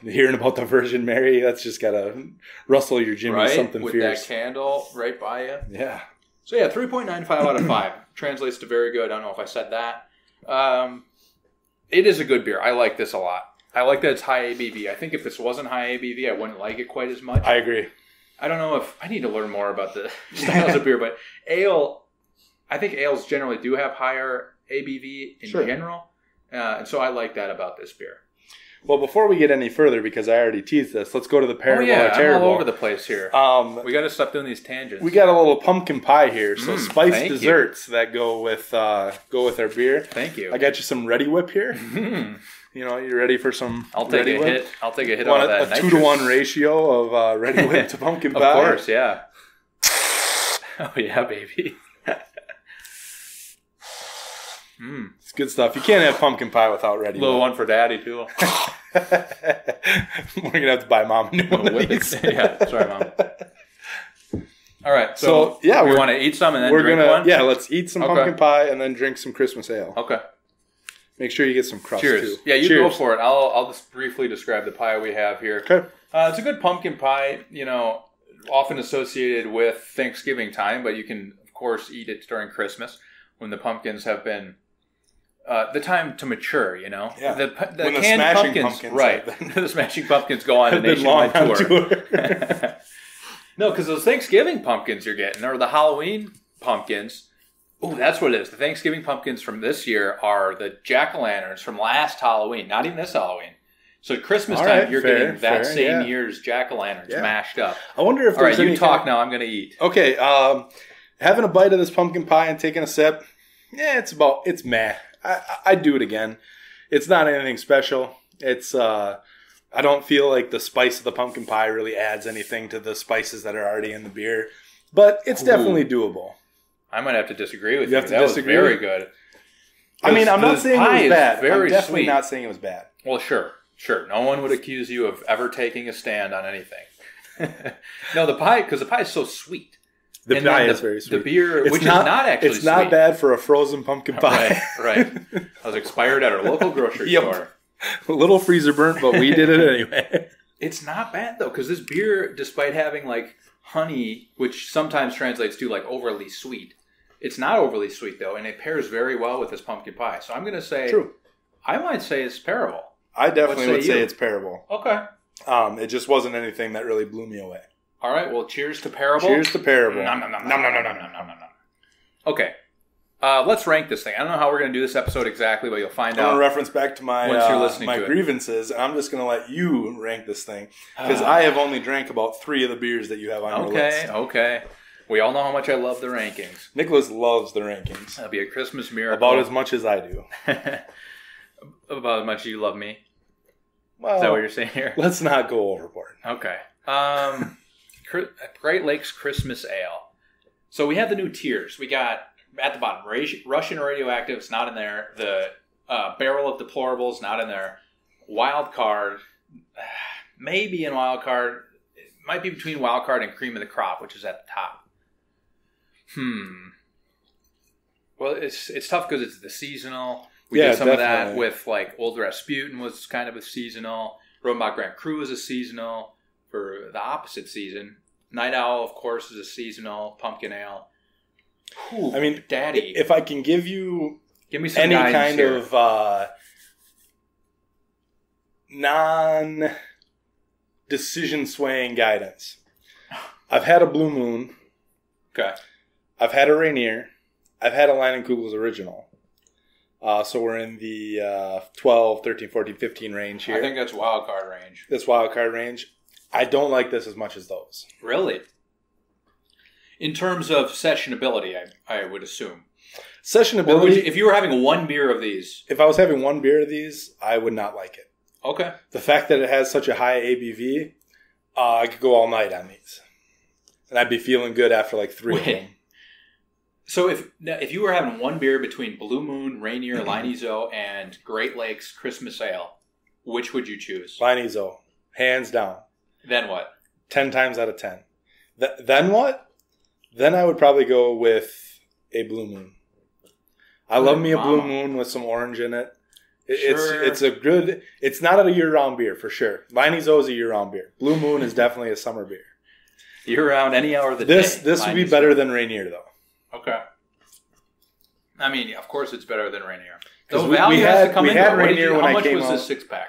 hearing about the Virgin Mary, that's just gotta rustle your jimmy something with fierce. That candle right by you. Yeah. So yeah, 3.95 out of 5 translates to very good. I don't know if I said that. It is a good beer. I like this a lot. I like that it's high ABV. I think if this wasn't high ABV, I wouldn't like it quite as much. I agree. I don't know if I need to learn more about the styles of beer, but ale. I think ales generally do have higher ABV in general, and so I like that about this beer. Well, before we get any further, because I already teased this, let's go to the Parable or Terrible. I'm all over the place here. We got to stop doing these tangents. We got a little pumpkin pie here, so spiced desserts that go with our beer. Thank you. I got you some Ready Whip here. You know, you ready for some? I'll take Ready a Whip? hit. I'll take a hit on that. A 2-to-1 ratio of Ready Whip to pumpkin pie. Of course, yeah. Oh yeah, baby. It's good stuff. You can't have pumpkin pie without Ready Whip. Little one for Daddy too. We're gonna have to buy Mom a new one of these. Yeah, sorry, Mom. All right, so we want to eat some and then drink one. Yeah, let's eat some pumpkin pie and then drink some Christmas ale. Okay. Make sure you get some crust Cheers. too. Yeah, you go for it. I'll just briefly describe the pie we have here. Okay. It's a good pumpkin pie. You know, often associated with Thanksgiving time, but you can of course eat it during Christmas when the pumpkins have been. The time to mature, you know? Yeah. The when canned the pumpkins right. The Smashing Pumpkins go on a nationwide tour. No, because those Thanksgiving pumpkins you're getting, or the Halloween pumpkins, oh, that's what it is. The Thanksgiving pumpkins from this year are the jack-o'-lanterns from last Halloween, not even this Halloween. So at Christmas time, you're getting that same year's jack-o'-lanterns mashed up. I wonder if there's any... All right, you talk now. I'm going to eat. Okay, having a bite of this pumpkin pie and taking a sip, it's meh. I'd do it again. It's not anything special. It's I don't feel like the spice of the pumpkin pie really adds anything to the spices that are already in the beer, but it's definitely doable. I might have to disagree with you. That was very good. I mean, I'm not saying it was bad. I'm definitely sweet. not saying it was bad. Well, sure. Sure, no one would accuse you of ever taking a stand on anything. No, the pie, because the pie is so sweet. The pie is very sweet. The beer, which is not actually sweet. It's not bad for a frozen pumpkin pie. Right. I was expired at our local grocery store. A little freezer burnt, but we did it anyway. It's not bad, though, because this beer, despite having, like, honey, which sometimes translates to, like, overly sweet, it's not overly sweet, though, and it pairs very well with this pumpkin pie. So I'm going to say... True. I might say it's pairable. I definitely would say it's pairable. Okay. It just wasn't anything that really blew me away. All right, well, cheers to pairable. Cheers to pairable. Nom. Okay. Let's rank this thing. I don't know how we're going to do this episode exactly, but you'll find out. I'm going to reference back to my once you're listening my to grievances, and I'm just going to let you rank this thing, because I have only drank about 3 of the beers that you have on your list. Okay. We all know how much I love the rankings. Nicholas loves the rankings. That'll be a Christmas miracle. About as much as I do. About as much as you love me? Well, is that what you're saying here? Let's not go overboard. Okay. Great Lakes Christmas Ale. So we have the new tiers. We got, at the bottom, Russian Radioactive, it's not in there. The Barrel of Deplorables, not in there. Wild Card, maybe in Wild Card. It might be between Wild Card and Cream of the Crop, which is at the top. Well, it's tough because it's the seasonal. We did some definitely. Of that with, like, Old Rasputin was kind of a seasonal. Rodenbach Grand Cru is a seasonal for the opposite season. Night Owl, of course, is a seasonal pumpkin ale. Ooh, I mean, Daddy. If I can give me some any kind here. of non-decision swaying guidance. I've had a Blue Moon. Okay. I've had a Rainier. I've had a Leinenkugel's Original. So we're in the 12, 13, 14, 15 range here. I think that's wild card range. That's wild card range. I don't like this as much as those. Really? In terms of sessionability, I would assume. Sessionability. If you were having one beer of these. If I was having one beer of these, I would not like it. Okay. The fact that it has such a high ABV, I could go all night on these. And I'd be feeling good after like 3 of them. So if you were having one beer between Blue Moon, Rainier, Leinezo, and Great Lakes Christmas Ale, which would you choose? Leinezo. Hands down. Then what? 10 times out of 10. Then what? Then I would probably go with a Blue Moon. I love me a Blue Moon with some orange in it. It's a good... It's not a year-round beer, for sure. Leinezo is a year-round beer. Blue Moon is definitely a summer beer. Year-round, any hour of the day. This would be better than Rainier, though. Okay. I mean, of course it's better than Rainier. So we had Rainier when I came out. How much was this 6-pack?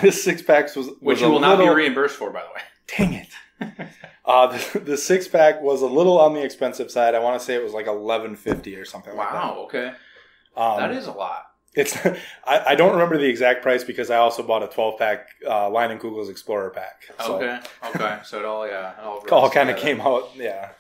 This 6-pack was which you will not be reimbursed for, by the way. Dang it. The 6-pack was a little on the expensive side. I want to say it was like $11.50 or something like that. Wow, okay. That is a lot. It's I don't remember the exact price because I also bought a 12-pack Leinenkugel's Explorer pack. So. Okay. So it all kind of came out, yeah.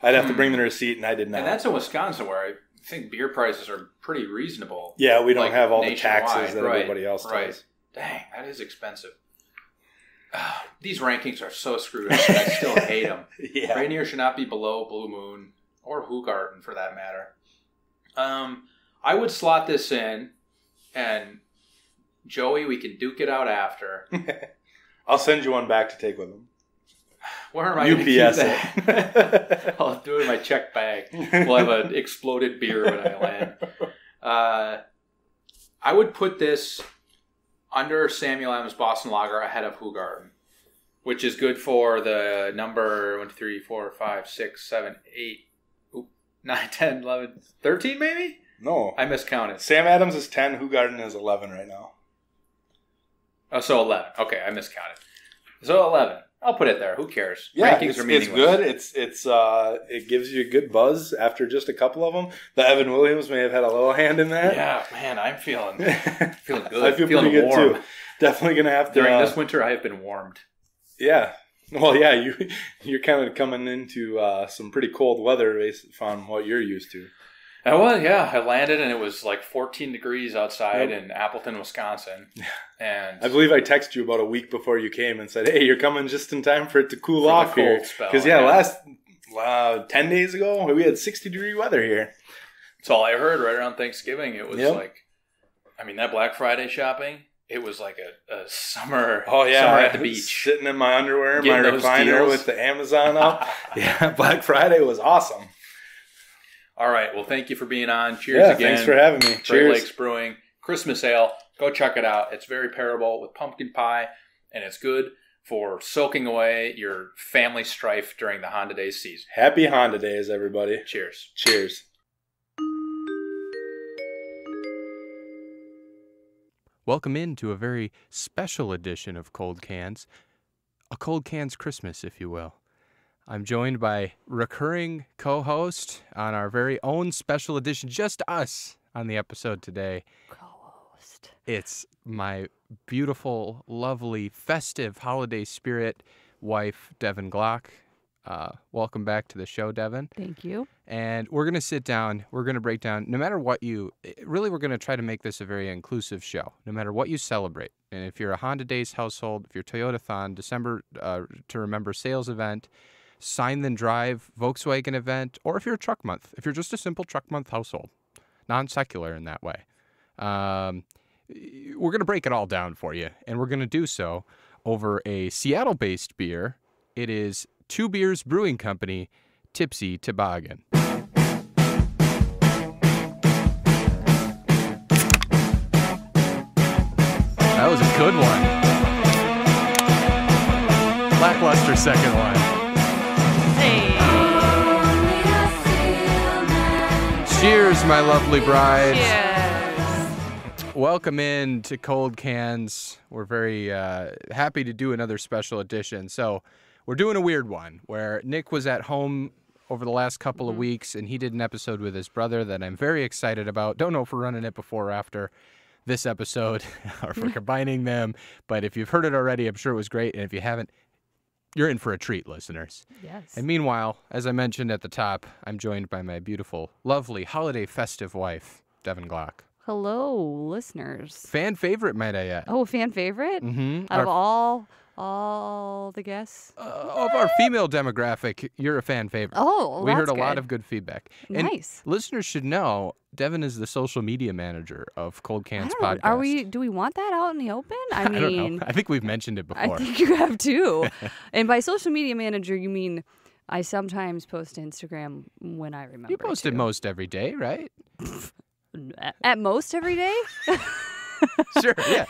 I'd have to bring the receipt, and I did not. And that's in Wisconsin, where I think beer prices are pretty reasonable. Yeah, we don't have all the taxes that everybody else does. Right. Dang, that is expensive. These rankings are so screwed up, and I still hate them. Yeah. Rainier should not be below Blue Moon, or Hoegaarden, for that matter. I would slot this in, and Joey, we can duke it out after. I'll send you one back to take with him. Where am I going to keep that? I'll do it in my check bag. We'll have an exploded beer when I land. I would put this under Samuel Adams Boston Lager ahead of Hoegaarden, which is good for the number 1, 2, 3, 4, 5, 6, 7, 8, 9, 10, 11, 13 maybe? No. I miscounted. Sam Adams is 10, Hoegaarden is 11 right now. Oh, so 11. Okay, I miscounted. So 11. I'll put it there. Who cares? Yeah, Rankings are meaningless. It's good. It gives you a good buzz after just a couple of them. The Evan Williams may have had a little hand in that. Yeah, man, I'm feeling good. I feel pretty good warm. too. Definitely gonna have to. During this winter, I have been warmed. Yeah. Well, yeah, you're kind of coming into some pretty cold weather based on what you're used to. I landed and it was like 14 degrees outside in Appleton, Wisconsin. And I believe I texted you about a week before you came and said, "Hey, you're coming just in time for it to cool off here." Because last 10 days ago we had 60-degree weather here. That's all I heard right around Thanksgiving. It was like, I mean, that Black Friday shopping. it was like a summer. Oh yeah, summer at the beach, sitting in my underwear, in my Getting those recliner deals. with the Amazon up. Yeah, Black Friday was awesome. All right. Well, thank you for being on. Cheers Yeah, again. thanks for having me. Great Cheers. Lakes Brewing Christmas Ale. Go check it out. It's very pairable with pumpkin pie, and it's good for soaking away your family strife during the Honda Days season. Happy Honda Days, everybody. Cheers. Cheers. Welcome into a very special edition of Cold Cans, a Cold Cans Christmas, if you will. I'm joined by recurring co-host on our very own special edition, just us on the episode today. Co-host. It's my beautiful, lovely, festive holiday spirit wife, Devon Glock. Welcome back to the show, Devon. Thank you. And we're going to sit down. We're going to break down, no matter what we're going to try to make this a very inclusive show, no matter what you celebrate. And if you're a Honda Days household, if you're Toyotathon, December to Remember sales event, Sign Then Drive Volkswagen event, or if you're a truck month, if you're just a simple truck month household, non-secular in that way, we're going to break it all down for you. And we're going to do so over a Seattle-based beer. It is Two Beers Brewing Company, Tipsy Toboggan. That was a good one. Lackluster second one. Hey. Cheers, my lovely bride. Yes. Welcome in to Cold Cans. We're very happy to do another special edition. So we're doing a weird one where Nick was at home over the last couple of weeks, and he did an episode with his brother that I'm very excited about. Don't know if we're running it before or after this episode or if we're combining them, but if you've heard it already, I'm sure it was great. And if you haven't, you're in for a treat, listeners. Yes. And meanwhile, as I mentioned at the top, I'm joined by my beautiful, lovely, holiday festive wife, Devon Glock. Hello, listeners. Fan favorite, might I add. Oh, fan favorite? Mm-hmm. Out of all the guests? Of our female demographic, you're a fan favorite. Oh, we heard that's a lot good. of good feedback. And Nice. listeners should know, Devon is the social media manager of Cold Cans I don't know. Podcast. Do we want that out in the open? I I don't mean, know. I think we've mentioned it I before. think you have too. And by social media manager, you mean I sometimes post to Instagram when I remember. You post it to. most every day, right? At most every day? Sure, yeah.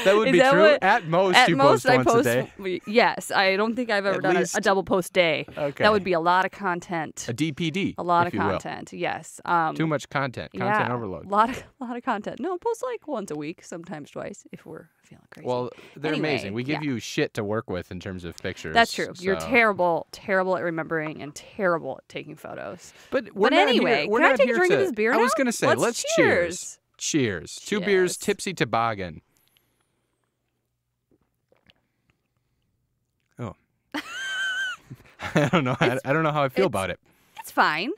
That would Is be that true. what- At most, At you most, post once a day. Yes, I don't think I've ever At done least- a double post day. Okay. That would be a lot of content. A DPD. A lot if of you will. content. Yes. Too much content. yeah, Content overload. A lot of content. No, post like once a week, sometimes twice if we're feeling crazy. Well, they're Anyway, amazing. We give yeah. you shit to work with in terms of pictures. That's true. You're so- terrible at remembering and terrible at taking photos. But we're But not anyway, here. We're can I not take a here drink to, of this beer I was now? going to say, let's cheers. Cheers. Two beers, Cheers. Tipsy Toboggan. Oh. I don't know. I don't know how I feel about it. It's fine.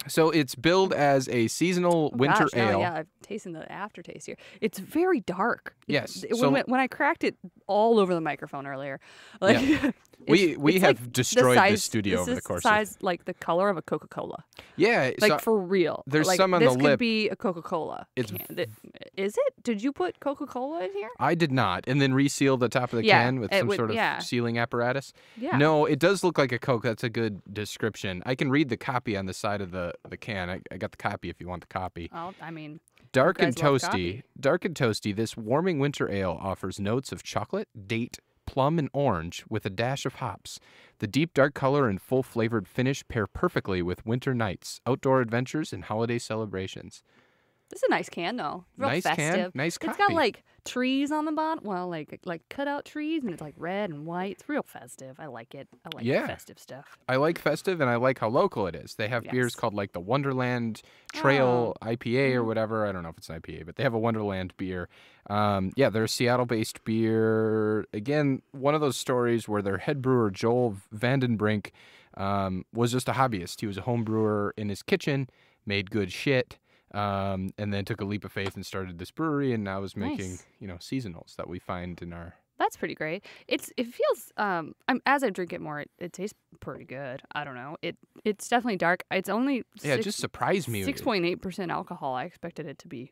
So it's billed as a seasonal winter Gosh, now, ale. yeah, I've tasted the aftertaste here. It's very dark. Yes, When, so- when I cracked it all over the microphone earlier, like Yeah. We it's have like destroyed the this studio this over the is course size like the color of a Coca-Cola. Yeah. Like so for real. there's like, some on this the could lip. be a Coca-Cola. It's Is it? Did you put Coca-Cola in here? I did not. And then reseal the top of the Yeah, can with it some would- sort of yeah. sealing apparatus. Yeah. No, it does look like a Coke. That's a good description. I can read the copy on the side of the can. I got the copy if you want the copy. Well, I mean, Dark and guys love toasty. coffee. Dark and toasty, this warming winter ale offers notes of chocolate, date, plum, and orange with a dash of hops. The deep dark color and full flavored finish pair perfectly with winter nights, outdoor adventures, and holiday celebrations. this is a nice can though. Real Nice can, festive. nice It's got copy. like trees on the bottom. Well, like cut out trees, and it's like red and white. It's real festive. I like it. I like Yeah. festive stuff. I like festive and I like how local it is. They have beers Yes. called like the Wonderland Trail IPA Mm-hmm. or whatever. I don't know if it's an IPA, but they have a Wonderland beer. Yeah, they're a Seattle-based beer. Again, one of those stories where their head brewer, Joel Vandenbrink, was just a hobbyist. He was a home brewer in his kitchen, made good shit, and then took a leap of faith and started this brewery, and now is making, Nice. Seasonals that we find in our... That's pretty great. It feels as I drink it more, it tastes pretty good. I don't know. It's definitely dark. It's only Yeah, it just surprised me. 6.8% alcohol. I expected it to be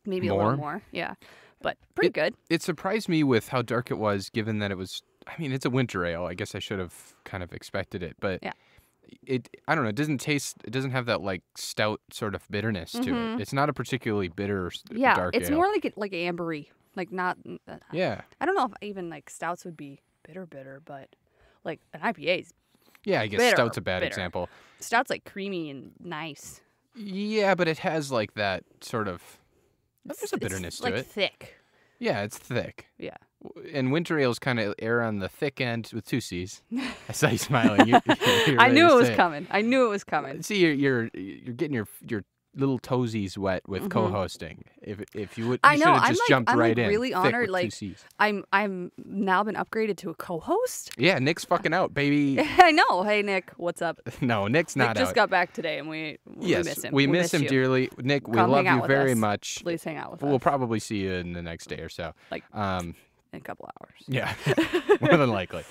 maybe a More? little more. Yeah. but pretty good. It surprised me with how dark it was, given that it was. I mean, it's a winter ale. I guess I should have kind of expected it, but Yeah. I don't know. It doesn't taste. It doesn't have that like stout sort of bitterness to it. It's not a particularly bitter dark it's ale. more like ambery, like not. Yeah. I don't know if even like stouts would be bitter, but like an IPA is Yeah, I guess bitter, stout's a bad bitter. example. Stout's like creamy and nice. Yeah, but it has like that sort of. There's a bitterness it's to like it. thick. Yeah, it's thick. Yeah. And winter ales kind of err on the thick end with 2 C's. I saw you smiling. You're I ready knew to it was say coming. I knew it was coming. See, you're getting your little toesies wet with co-hosting. If you would, I you know. should have just jumped I'm right in. really thick honored. with 2 Like C's. I'm now been upgraded to a co-host. Yeah, Nick's fucking out, baby. I know. Hey Nick, what's up? No, Nick's not Nick just out. got back today, and we miss him. we miss him you. dearly. Nick, we Come love hang out you with very us. much. Please hang out with We'll us. probably see you in the next day or so. Like Um, in a couple hours. yeah, more than likely.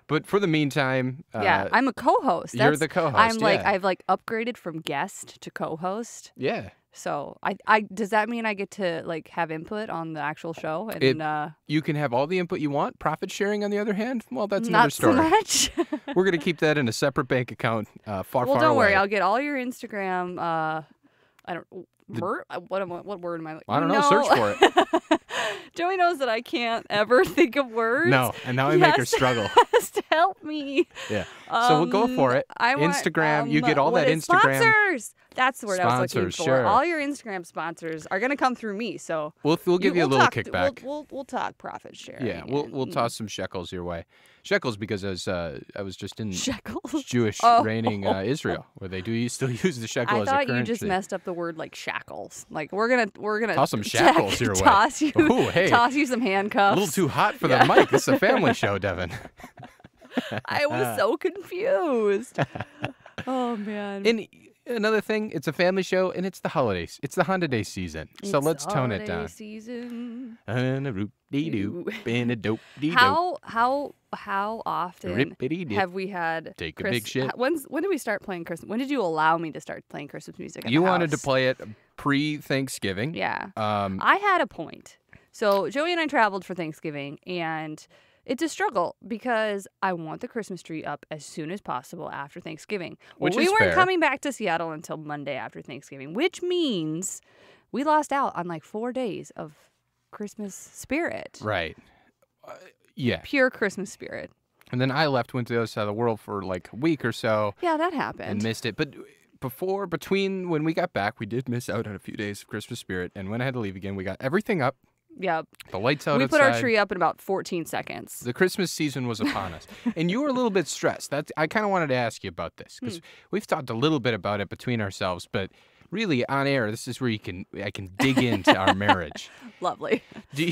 But for the meantime, Yeah, I'm a co-host. you're the co-host, I'm like yeah. I've like upgraded from guest to co-host. yeah. So I does that mean I get to like have input on the actual show? And You can have all the input you want. Profit sharing, on the other hand, well, that's another not story. so much. We're gonna keep that in a separate bank account, well, far don't away. worry. I'll get all your Instagram. I don't. What word am I? I don't know. Search for it. Joey knows that I can't ever think of words. No, and now I He make her has struggle. has to help me. Yeah. So we'll go for it. I want, Instagram, you get all what that is Instagram. sponsors. That's the word I was looking Sponsors, for. sure. All your Instagram sponsors are gonna come through me. So We'll give you a we'll little talk, kickback. We'll talk profit sharing. Yeah, we'll toss some shekels your way. Shekels because I was just in shekels. Jewish Oh. reigning Israel, where they do still use the shekel I as a thought currency. you just messed up the word like shackles. Like we're gonna Toss some shackles your way. toss you Ooh, hey. toss you some A handcuffs. little too hot for the mic. This is a family show, Devon. I was so confused. Oh man. And another thing, it's a family show, and it's the holidays. It's the holiday season. So It's let's tone it holiday down. Season. Doo, been a dope dee How often Rippity-dip. have we had Take a big shit. When did we start playing Christmas? When did you allow me to start playing Christmas music? At You the wanted to house? play it pre-Thanksgiving. Yeah. Um, I had a point. So Joey and I traveled for Thanksgiving, and it's a struggle because I want the Christmas tree up as soon as possible after Thanksgiving. Well, Which we is weren't fair. coming back to Seattle until Monday after Thanksgiving, which means we lost out on like 4 days of Christmas spirit. right. Yeah. Pure Christmas spirit. And then I went to the other side of the world for like a week or so Yeah, that and happened. missed it. But between when we got back, we did miss out on a few days of Christmas spirit. And when I had to leave again, we got everything up, Yeah. the lights out We outside. put our tree up in about 14 seconds. The Christmas season was upon us, and you were a little bit stressed. I kind of wanted to ask you about this because we've talked a little bit about it between ourselves, but really on air, this is where I can dig into our marriage. Lovely. Do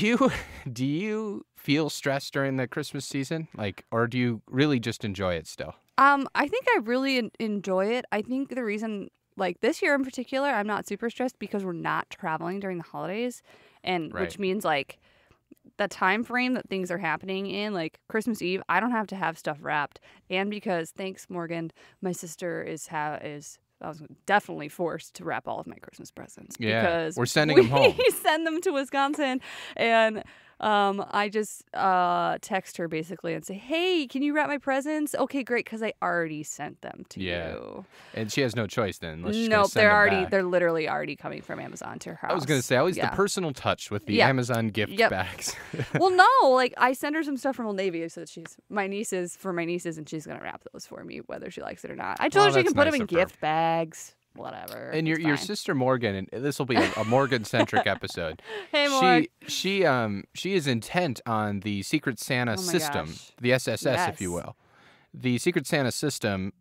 you feel stressed during the Christmas season, or do you really just enjoy it still? I think I really enjoy it. I think the reason, like this year in particular, I'm not super stressed because we're not traveling during the holidays, and Right. which means like the time frame that things are happening in, like Christmas Eve, I don't have to have stuff wrapped, and because thanks Morgan, my sister is I was definitely forced to wrap all of my Christmas presents. Yeah, because we're sending them home. We send them to Wisconsin, and I just text her basically and say, "Hey, can you wrap my presents?" Okay, great, because I already sent them to you. And she has no choice then. Unless she's gonna Nope, send them back. they're literally already coming from Amazon to her house. I was going to say, always Yeah. the personal touch with the Yeah. Amazon gift Yep. bags. Well, no, like I send her some stuff from Old Navy, so that she's my nieces, and she's gonna wrap those for me, whether she likes it or not. I told her she that's can put nice them in of her. gift bags, whatever. And your it's fine. sister Morgan, and this will be a Morgan-centric episode. Hey, Morg. She is intent on the Secret Santa Oh my system, gosh. the SSS, if you Yes. will. The Secret Santa system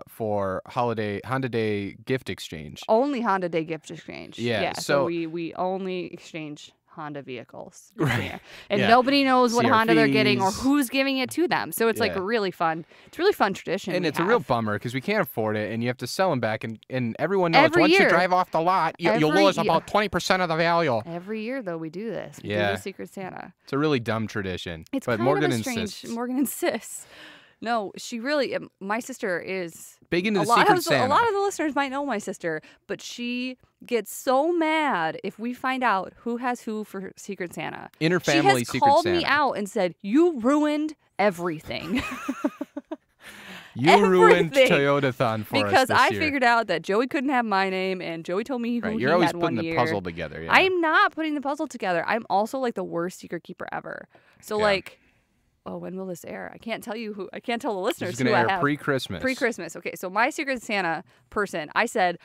for Honda Day gift exchange. Only Honda Day gift exchange. Yeah, so so- we only exchange Honda vehicles. Right. Yeah. And Yeah. nobody knows what Honda they're getting or CRVs. who's giving it to them. So it's like Yeah. a really fun. It's a really fun tradition. And we it's a real have. bummer because we can't afford it, and you have to sell them back. And everyone knows Every once year. you drive off the lot, you'll Every lose year. about 20% of the value. Every year though we do this. We do Yeah. the Secret Santa. It's a really dumb tradition. It's but kind Morgan of a strange. insists. Morgan insists. No, she really. My sister is big into the Secret Santa. A lot of the listeners might know my sister, but she gets so mad if we find out who has who for Secret Santa. Interfamily Secret Santa. She has called me out and said, "You ruined everything." You ruined Toyotathon for us because this I year. figured out that Joey couldn't have my name, and Joey told me who he You're always had putting one the year. puzzle together. Yeah. I'm not putting the puzzle together. I'm also like the worst secret keeper ever. So like, oh, when will this air? I can't tell you who. I can't tell the listeners who I have. It's going to air pre-Christmas. Pre-Christmas. Okay, so my Secret Santa person, I said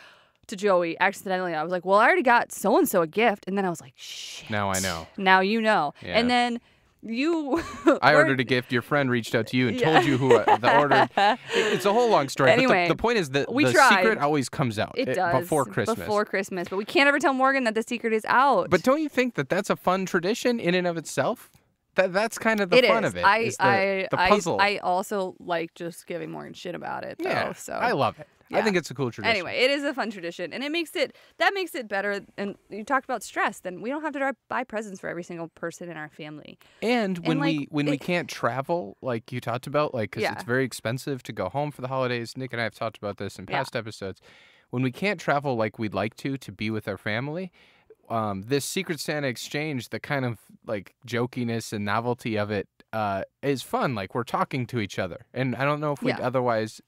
to Joey accidentally, I was like, well, I already got so and so a gift, and then I was like, shit. Now I know. Now you know. Yeah. And then. I ordered a gift. Your friend reached out to you and told you who the order. It's a whole long story. Anyway, but the point is that the secret always comes out. It does before Christmas. Before Christmas, but we can't ever tell Morgan that the secret is out. But don't you think that that's a fun tradition in and of itself? That's kind of the fun of it. The puzzle. I also like just giving Morgan shit about it. Though, yeah, so I love it. Yeah. I think it's a cool tradition. Anyway, it is a fun tradition, and that makes it better. And you talked about stress. Then we don't have to buy presents for every single person in our family. And when we can't travel, like you talked about, like because it's very expensive to go home for the holidays. Nick and I have talked about this in past episodes. When we can't travel like we'd like to be with our family, this Secret Santa exchange, the kind of like jokiness and novelty of it is fun. Like we're talking to each other, and I don't know if we'd otherwise,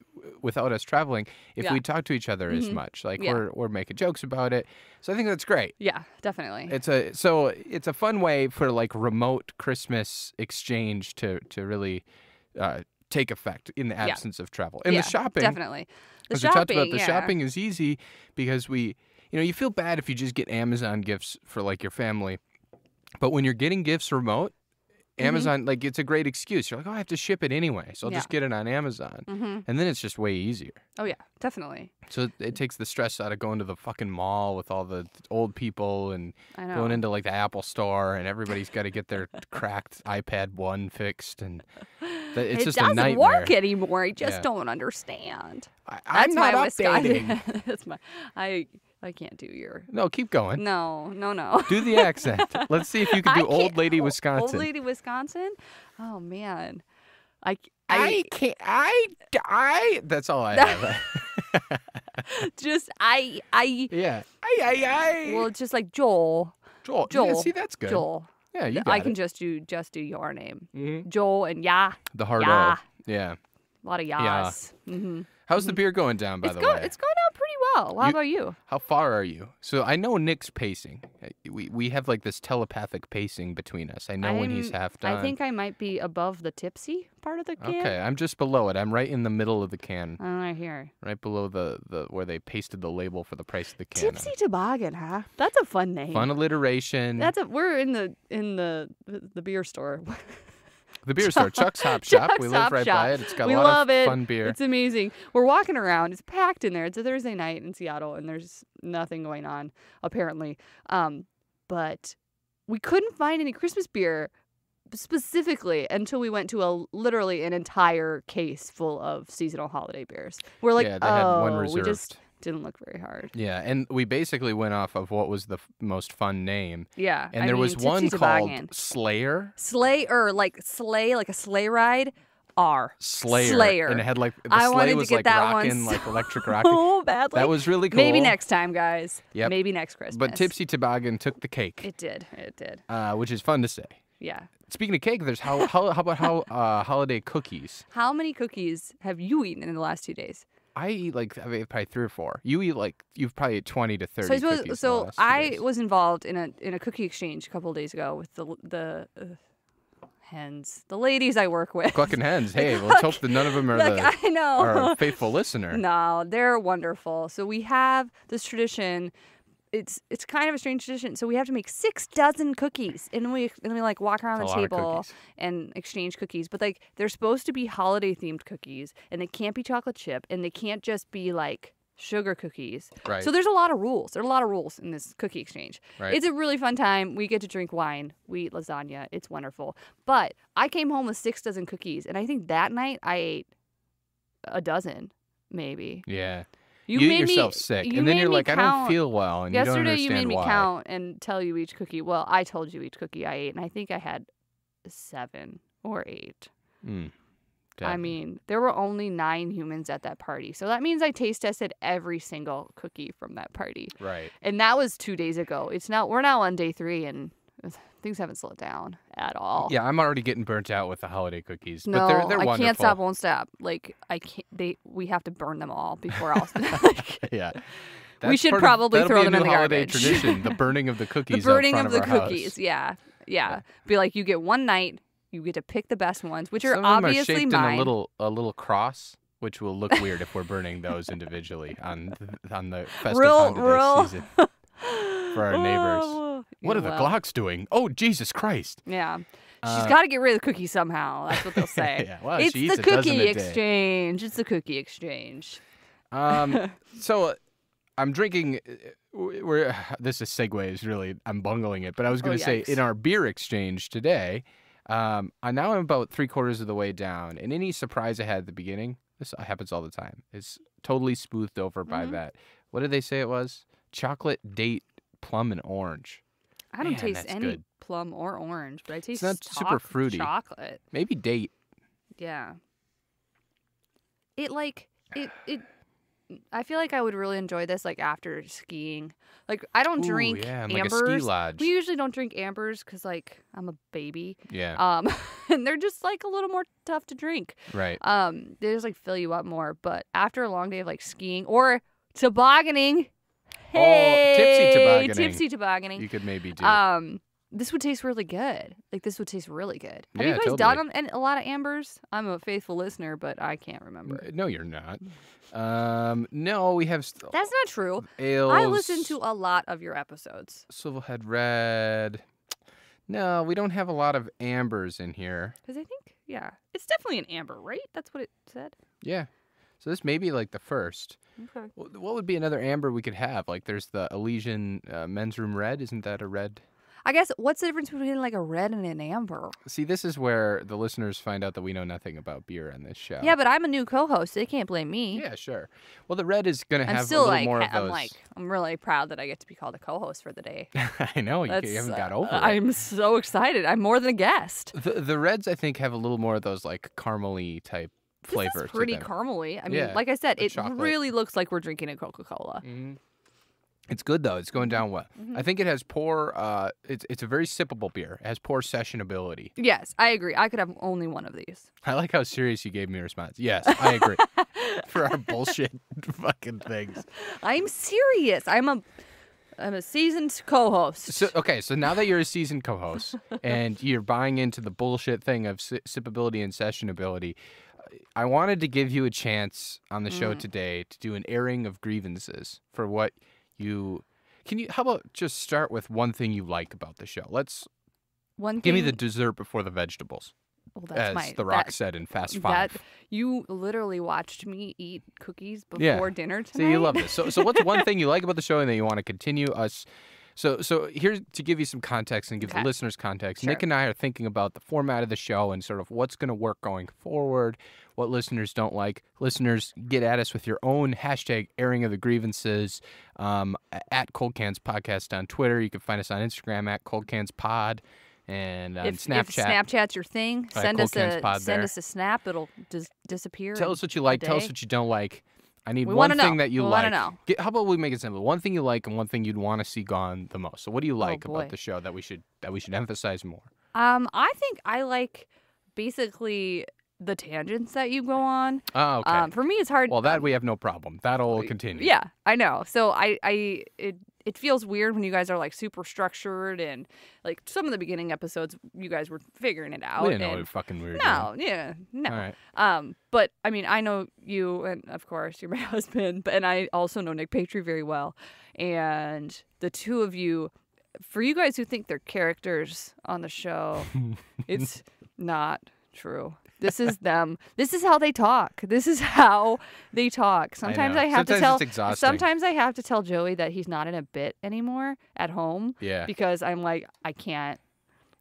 without us traveling, if we'd talk to each other as much. Like we're making jokes about it. So I think that's great. Yeah, definitely. It's a fun way for like remote Christmas exchange to really take effect in the absence of travel. And the shopping, definitely. As we talked about, the shopping is easy because you feel bad if you just get Amazon gifts for like your family, but when you're getting gifts remote, Amazon, like it's a great excuse. You're like, oh, I have to ship it anyway, so I'll just get it on Amazon. And then it's just way easier. Oh, yeah, definitely. So it takes the stress out of going to the fucking mall with all the old people and going into like the Apple store and everybody's got to get their cracked iPad 1 fixed. And it's just a nightmare. It doesn't work anymore. I just don't understand. I'm not updating. That's I can't do your... No, keep going. No. Do the accent. Let's see if you can do Old Lady Wisconsin. Old Lady Wisconsin? Oh, man. I can't... That's all I have. Just, Yeah. Well, it's just like Joel. Yeah, see, that's good. Joel. Yeah, you got I can it. just do your name. Joel and Ya. The hard Ya. O. Yeah. A lot of yas. Yeah. How's the beer going down, by the way? It's going out pretty well. How about you? How far are you? So I know Nick's pacing. We have like this telepathic pacing between us. I know when he's half done. I think I might be above the tipsy part of the can. Okay, I'm just below it. I'm right in the middle of the can. I'm right here. Right below the where they pasted the label for the price of the can. Tipsy Toboggan, huh? That's a fun name. Fun alliteration. We're in the beer store. The beer store, Chuck's Hop Shop. We live right by it. It's got a lot of fun beer. It's amazing. We're walking around. It's packed in there. It's a Thursday night in Seattle, and there's nothing going on, apparently. But we couldn't find any Christmas beer specifically until we went to literally an entire case full of seasonal holiday beers. We're like, they had one reserved. We just didn't look very hard. Yeah, and we basically went off of what was the most fun name. Yeah. And there was one called Slayer. Slayer, like a sleigh ride. Slayer. And it had like, the sleigh was like rocking, like electric rocking. So badly. That was really cool. Maybe next time, guys. Yep. Maybe next Christmas. But Tipsy Toboggan took the cake. It did. Which is fun to say. Yeah. Speaking of cake, there's how about holiday cookies? How many cookies have you eaten in the last 2 days? I eat probably 3 or 4. You've probably 20 to 30 cookies. So I was involved in a cookie exchange a couple of days ago with the hens, the ladies I work with. Clucking hens. Hey, let's hope that none of them are I know. our faithful listener. No, they're wonderful. So we have this tradition. It's kind of a strange tradition. So we have to make 6 dozen cookies, and we like walk around the table and exchange cookies. But like they're supposed to be holiday themed cookies, and they can't be chocolate chip, and they can't just be like sugar cookies. Right. So there's a lot of rules. There are a lot of rules in this cookie exchange. Right. It's a really fun time. We get to drink wine. We eat lasagna. It's wonderful. But I came home with 6 dozen cookies, and I think that night I ate a dozen, maybe. Yeah. You eat yourself sick, and then you're like, I don't feel well, and you don't understand why. Yesterday you made me count and tell you each cookie. Well, I told you each cookie I ate, and I think I had 7 or 8. 10. I mean, there were only 9 humans at that party. So that means I taste tested every single cookie from that party. Right. And that was 2 days ago. We're now on day 3 and things haven't slowed down at all. Yeah, I'm already getting burnt out with the holiday cookies. No, but they're I wonderful. can't stop, won't stop. Like I can't. We have to burn them all before else. Yeah. We should probably throw them in the holiday garbage. tradition, the burning of the cookies. The burning out of front the our house. cookies. Yeah. Be like, you get one night. You get to pick the best ones, which Some are of them obviously are shaped mine. in a little cross, which will look weird if we're burning those individually on the festive holiday season for our neighbors. What are the Glocks doing? Oh, Jesus Christ! Yeah. She's got to get rid of the cookie somehow. That's what they'll say. Yeah, well, it's she eats the a dozen cookie a day. exchange. It's the cookie exchange. So I'm drinking. This is segues, really. I'm bungling it, but I was going to say yikes. in our beer exchange today, I now am about 3/4 of the way down, and any surprise I had at the beginning, this happens all the time, is totally smoothed over by that. What did they say it was? Chocolate, date, plum, and orange. I don't Man, taste that's any good. plum or orange, but I taste not super fruity. chocolate. Maybe date. Yeah. It I feel like I would really enjoy this like after skiing. Like I don't drink yeah, and ambers. like a ski lodge. We usually don't drink ambers because like I'm a baby. Yeah. And they're just like a little more tough to drink. Right. They just like fill you up more. But after a long day of like skiing or tobogganing, tipsy tobogganing. You could maybe do. This would taste really good. Like this would taste really good. Have Yeah, you guys totally. done them? And a lot of ambers? I'm a faithful listener, but I can't remember. No, you're not. No, we have That's not true. ales. I listen to a lot of your episodes. Swivelhead Red. No, we don't have a lot of ambers in here. Because I think, yeah, it's definitely an amber, right? That's what it said. Yeah. So this may be like the first. Okay. What would be another amber we could have? Like there's the Elysian Men's Room Red. Isn't that a red? I guess, what's the difference between like a red and an amber? See, this is where the listeners find out that we know nothing about beer on this show. Yeah, but I'm a new co-host. They can't blame me. Yeah, sure. Well, the red is going to I'm have still a little like, more of those. I'm really proud that I get to be called a co-host for the day. I know, you haven't got over it. I'm so excited. I'm more than a guest. The reds, I think, have a little more of those like caramely type flavor. This is pretty to them. caramely. I mean, Yeah, like I said, the it chocolate. really looks like we're drinking a Coca-Cola. It's good though. It's going down well. I think it has poor. It's a very sippable beer. It has poor sessionability. Yes, I agree. I could have only one of these. I like how serious you gave me a response. Yes, I agree. For our bullshit fucking things. I'm serious. I'm a seasoned co-host. So now that you're a seasoned co-host and you're buying into the bullshit thing of sippability and sessionability, I wanted to give you a chance on the show today to do an airing of grievances for what how about just start with one thing you like about the show? Give me the dessert before the vegetables. Well, that's as The Rock said in Fast Five. You literally watched me eat cookies before dinner tonight. So you love this. So what's one thing you like about the show and that you want to continue us? So here to give you some context and give the listeners context. Sure. Nick and I are thinking about the format of the show and sort of what's going to work going forward, what listeners don't like. Listeners, get at us with your own hashtag airing of the grievances at Cold Cans Podcast on Twitter. You can find us on Instagram at Cold Cans Pod. And if Snapchat. If Snapchat's your thing, send us a snap. It'll just disappear. Tell us what you like. Tell us what you don't like. I need we one wanna thing know. that you we like. Know. How about we make it simple? One thing you like and one thing you'd want to see gone the most. So what do you like boy. about the show that we should emphasize more? I think I like basically the tangents that you go on. Oh, okay. For me, it's hard. Well, that we have no problem. That'll continue. Yeah, I know. So it feels weird when you guys are like super structured and like some of the beginning episodes you guys were figuring it out. We didn't know what fucking we were No. All right. But I mean, I know you, and of course you're my husband, and I also know Nick Patry very well, and the two of you, for you guys who think they're characters on the show, it's not true. This is them. This is how they talk. Sometimes I have to tell. It's exhausting. Sometimes I have to tell Joey that he's not in a bit anymore at home. Yeah. Because I'm like, I can't.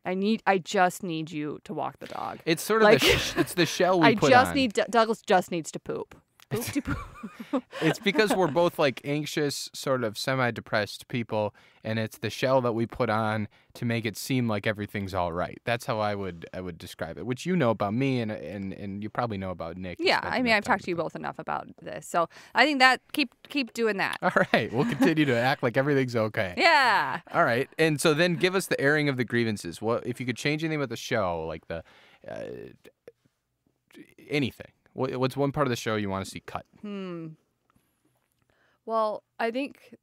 I just need you to walk the dog. It's sort of like, it's the shell we put on. Douglas just needs to poop. Poop-de-poop. It's because we're both like anxious, sort of semi-depressed people, and it's the shell that we put on to make it seem like everything's all right. That's how I would describe it, which you know about me, and you probably know about Nick. Yeah, I mean, I've talked to you both enough about this, so I think that keep doing that. All right, we'll continue to act like everything's okay. Yeah. All right, and so then give us the airing of the grievances. What if you could change anything with the show, like the anything? What's one part of the show you want to see cut? Well, I think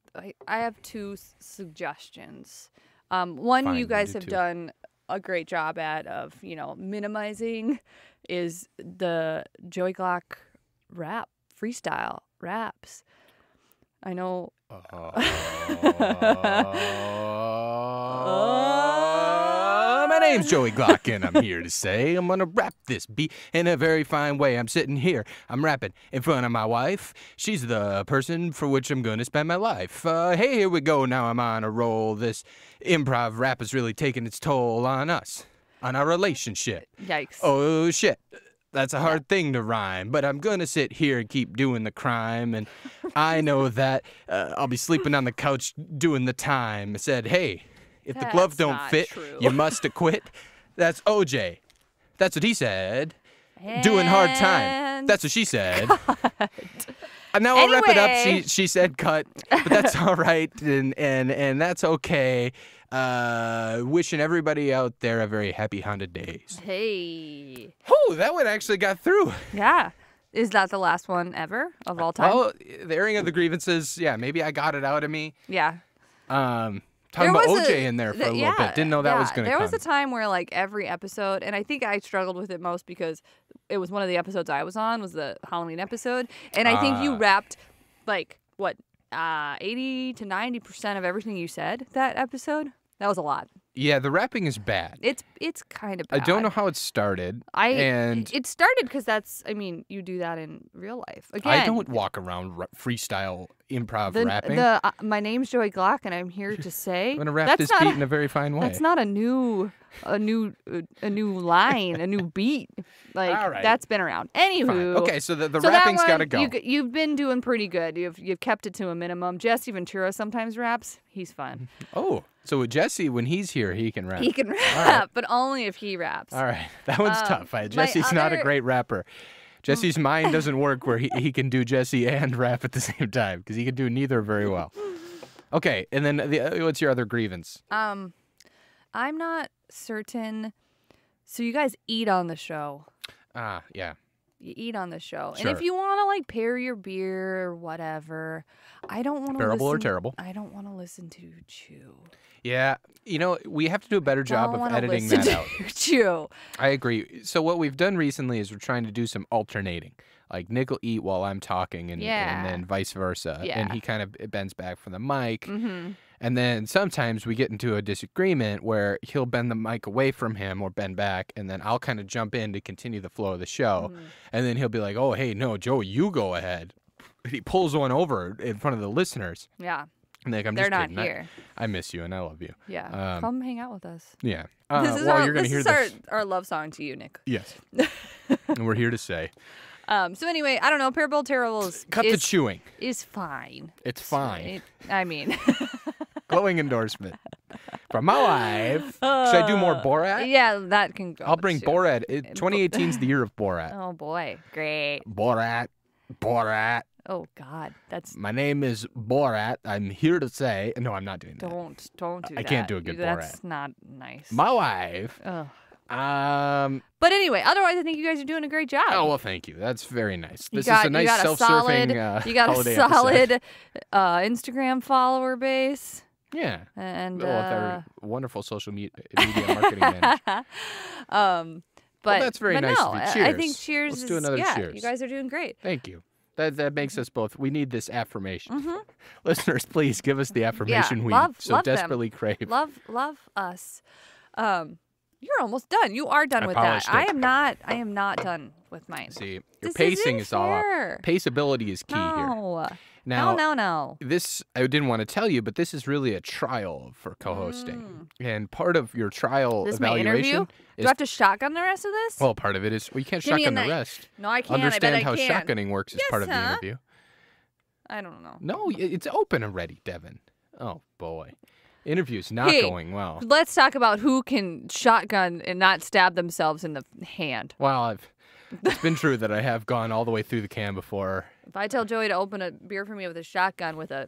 I have two suggestions. One Fine, you we'll guys do have two. done a great job at of, minimizing is the Joey Glock rap, freestyle raps. I know. My name's Joey Glock, and I'm here to say I'm gonna rap this beat in a very fine way. I'm sitting here, I'm rapping in front of my wife. She's the person for which I'm gonna spend my life. Hey, here we go. Now I'm on a roll. This improv rap is really taking its toll on us, on our relationship. Yikes. Oh shit. That's a hard thing to rhyme, but I'm gonna sit here and keep doing the crime, and I know that I'll be sleeping on the couch doing the time. I said, hey, if the glove That's don't not fit, true. you must quit. That's OJ. That's what he said. Doing hard time. And That's what she said. And now I'll wrap it up. Anyway. She said cut, but that's all right, and that's okay. Wishing everybody out there a very happy Honda days. Hey. Oh, that one actually got through. Yeah. Is that the last one ever of all time? Well, the airing of the grievances, yeah, maybe I got it out of me. Yeah. Talking about OJ in there for a little bit. Didn't know that was going to come. There was a time where, like, every episode, and I think I struggled with it most because it was one of the episodes I was on, was the Halloween episode. And I think you wrapped, like, 80 to 90% of everything you said that episode? That was a lot. Yeah, the rapping is bad. It's kind of I bad. don't know how it started. It started because you do that in real life. Again, I don't walk around freestyle improv rapping. My name's Joey Glock, and I'm here to say I'm going to rap this beat in a very fine way. That's not a new line, a new beat. Like, All right. that's been around. Anywho. Fine. Okay, so the So rapping's that got to one, go. You've been doing pretty good. You've kept it to a minimum. Jesse Ventura sometimes raps. He's fun. Oh, so with Jesse, when he's here, he can rap. He can rap, but only if he raps. All right, that one's tough. my Jesse's not a other- great rapper. Jesse's mind doesn't work where he can do Jesse and rap at the same time because he can do neither very well. Okay, and then what's your other grievance? I'm not certain. So you guys eat on the show. Yeah. You eat on the show. Sure. And if you want to, like, pair your beer or whatever, I don't want to Bearable or terrible? I don't want to listen to you chew. Yeah, we have to do a better job Don't of wanna editing listen that to out. you chew. I agree. So what we've done recently is we're trying to do some alternating. Like Nick will eat while I'm talking and then vice versa. Yeah. And he kind of bends back from the mic. Mm-hmm. And then sometimes we get into a disagreement where he'll bend the mic away from him or bend back, and then I'll kind of jump in to continue the flow of the show. Mm-hmm. And then he'll be like, oh, hey, no, Joey, you go ahead. And he pulls one over in front of the listeners. Yeah. And like, I'm They're just not kidding. here. I miss you and I love you. Yeah. Come hang out with us. Yeah. This is you're gonna hear this. our love song to you, Nick. Yes. And we're here to say, So anyway, I don't know. Parable Terrible cut the chewing. is fine. It's fine. I mean, Glowing endorsement from my wife. Should I do more Borat? yeah, that can go. I'll bring too. Borat. 2018 is the year of Borat. Oh boy, great. Borat. Oh God, that's My name is Borat. I'm here to say. No, I'm not doing that. don't do that. I can't do a good That's Borat. not nice. My wife. Ugh. Oh, But anyway, otherwise, I think you guys are doing a great job. well, thank you. That's very nice. You This got- is a nice you got a self-surfing you got a holiday solid episode. Instagram follower base, Yeah. and Well, with our wonderful social media marketing manager. but that's very but nice no, of you. I Cheers. think cheers. Let's is, do another yeah, cheers. You guys are doing great. Thank you. That makes us both. We need this affirmation. Listeners, please give us the affirmation we love so them. desperately crave. Love us. You're almost done. You are done I with that. polished it. I am not done with mine. See, your This pacing isn't is all. fair. Paceability is key here. No. Now, No. this I didn't want to tell you, but this is really a trial for co-hosting. And part of your trial This my interview? evaluation Do I have to shotgun the rest of this? well, part of it is you can't Give me a shotgun the knife. rest. No, I can't. Understand I bet how I can. shotgunning works is Yes, part of the huh? interview. I don't know. No, it's open already, Devon. Oh boy, interview's not Hey, going well. Let's talk about who can shotgun and not stab themselves in the hand. Well, it's been true that I have gone all the way through the can before. If I tell Joey to open a beer for me with a shotgun with a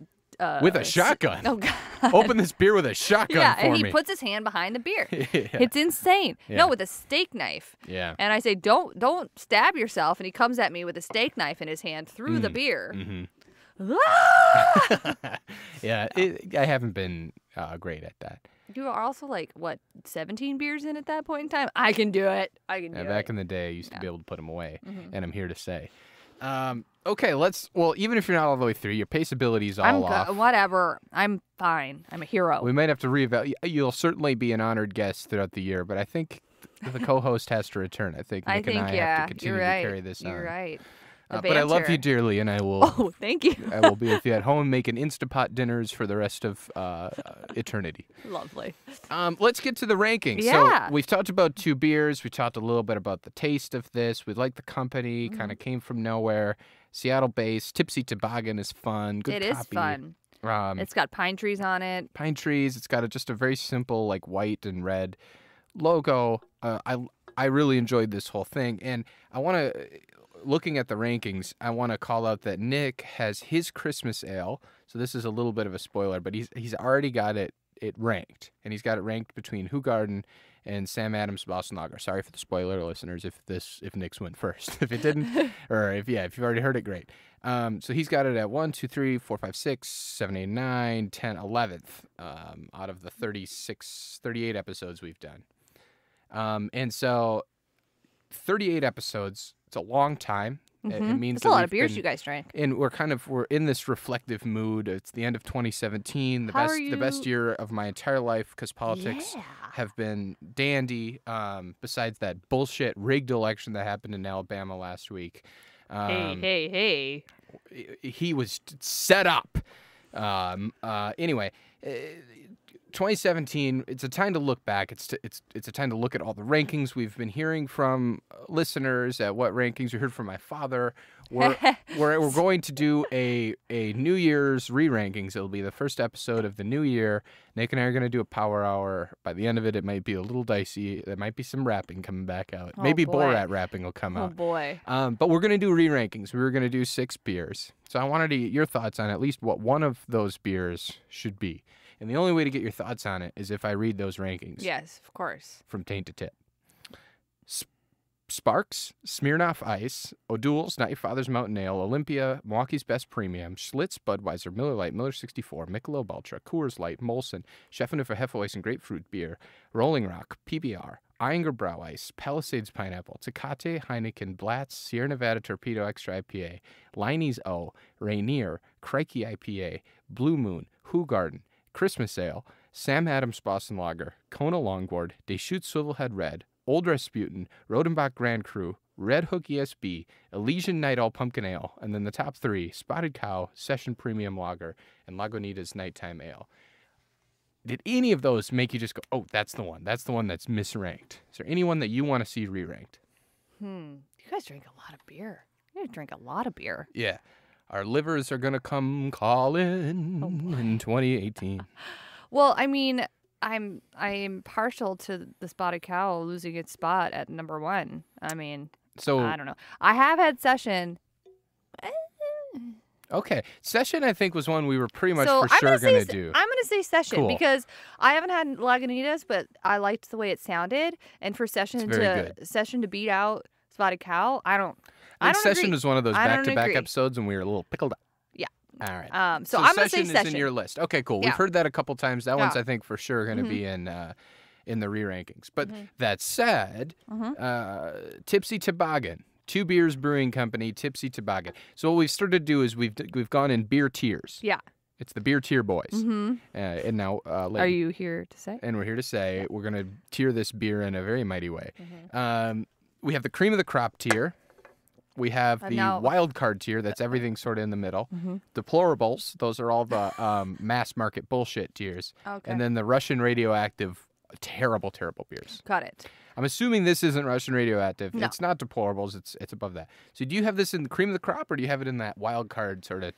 shotgun? Oh God. Open this beer with a shotgun Yeah, for and he me. puts his hand behind the beer. Yeah. It's insane. Yeah. No, with a steak knife. Yeah. And I say, don't stab yourself. And he comes at me with a steak knife in his hand through the beer. Mm-hmm. Ah! Yeah, I haven't been great at that. You are also like, what, 17 beers in at that point in time? I can do it. I can do it. Back in the day, I used to be able to put them away, Mm-hmm. and I'm here to say. Okay, even if you're not all the way through, your pace ability is all off. Whatever. I'm fine. I'm a hero. We might have to reevaluate. You'll certainly be an honored guest throughout the year, but I think the co-host has to return. I think Nick and I have to continue you're right. to carry this on. You're right. But I love you banter. dearly, and I will. Oh, thank you. I will be with you at home making Instapot dinners for the rest of eternity. Lovely. Let's get to the rankings. Yeah. So we've talked about 2 beers. We talked a little bit about the taste of this. We like the company. Mm-hmm. Kind of came from nowhere. Seattle-based. Tipsy Toboggan is fun. Good It copy. is fun. It's got pine trees on it. Pine trees. It's got just a very simple, like, white and red logo. I really enjoyed this whole thing, and I want to. Looking at the rankings, I want to call out that Nick has his Christmas ale. So this is a little bit of a spoiler, but he's already got it ranked, and he's got it ranked between Hoegaarden and Sam Adams Boston Lager. Sorry for the spoiler, listeners, if Nick's went first. If it didn't, or if you've already heard it, great. So he's got it at 1, 2, 3, 4, 5, 6, 7, 8, 9, 10, 11th out of the 38 episodes we've done. And so 38 episodes. It's a long time. It means That's a lot of beers you guys drank. And we're in this reflective mood. It's the end of 2017, the best year of my entire life because politics have been dandy. Besides that bullshit rigged election that happened in Alabama last week. Hey. He was set up. Anyway. 2017, it's a time to look back. It's a time to look at all the rankings we've been hearing from listeners. At what rankings we heard from my father. We're going to do a New Year's re-rankings. It'll be the first episode of the new year. Nick and I are going to do a power hour. By the end of it, it might be a little dicey. There might be some rapping coming back out. Maybe boy. Borat rapping will come out. Oh boy. But we're going to do re-rankings. We were going to do 6 beers. So I wanted to get your thoughts on at least what one of those beers should be. And the only way to get your thoughts on it is if I read those rankings. Yes, of course. From taint to tip. Sparks, Smirnoff Ice, O'Doul's, Not Your Father's Mountain Ale, Olympia, Milwaukee's Best Premium, Schlitz, Budweiser, Miller Lite, Miller 64, Michelob Ultra, Coors Light, Molson, Chefenhofer Hefeweizen Grapefruit Beer, Rolling Rock, PBR, Eyinger Brow Ice, Palisades Pineapple, Tecate, Heineken, Blatz, Sierra Nevada Torpedo Extra IPA, Liney's O, Rainier, Crikey IPA, Blue Moon, Hoegaarden, Christmas Ale, Sam Adams Boston Lager, Kona Longboard, Deschutes Swivelhead Red, Old Rasputin, Rodenbach Grand Cru, Red Hook ESB, Elysian Night All Pumpkin Ale, and then the top 3, Spotted Cow, Session Premium Lager, and Lagunitas Nighttime Ale. Did any of those make you just go, oh, that's the one that's misranked? Is there anyone that you want to see re-ranked? You guys drink a lot of beer. You guys drink a lot of beer. Yeah. Our livers are going to come calling in 2018. Well, I mean, I'm partial to the Spotted Cow losing its spot at number 1. I mean, so I don't know. I have had Session. Okay. Session, I think, was one we were pretty much So for sure going to do. I'm going to say Session Cool. because I haven't had Lagunitas, but I liked the way it sounded. And for Session to beat out Spotted Cow, I don't Session agree. was one of those I don't back-to-back agree. episodes when we were a little pickled up. Yeah. All right. So I'm going to say Session Session. is in your list. Okay, cool. Yeah. We've heard that a couple times. That one's, Yeah. I think, for sure going to be in the re-rankings. But that said, Tipsy Toboggan, 2 Beers Brewing Company, Tipsy Toboggan. So what we've started to do is we've gone in beer tiers. Yeah. It's the beer tier boys. And now, Are you here to say? and we're here to say we're going to tier this beer in a very mighty way. We have the cream of the crop tier. We have the now- wild card tier. That's everything sort of in the middle. Deplorables. Those are all the mass market bullshit tiers. Okay. And then the Russian radioactive, terrible, terrible beers. Got it. I'm assuming this isn't Russian radioactive. No. It's not deplorables. It's above that. So do you have this in the cream of the crop, or do you have it in that wild card sort of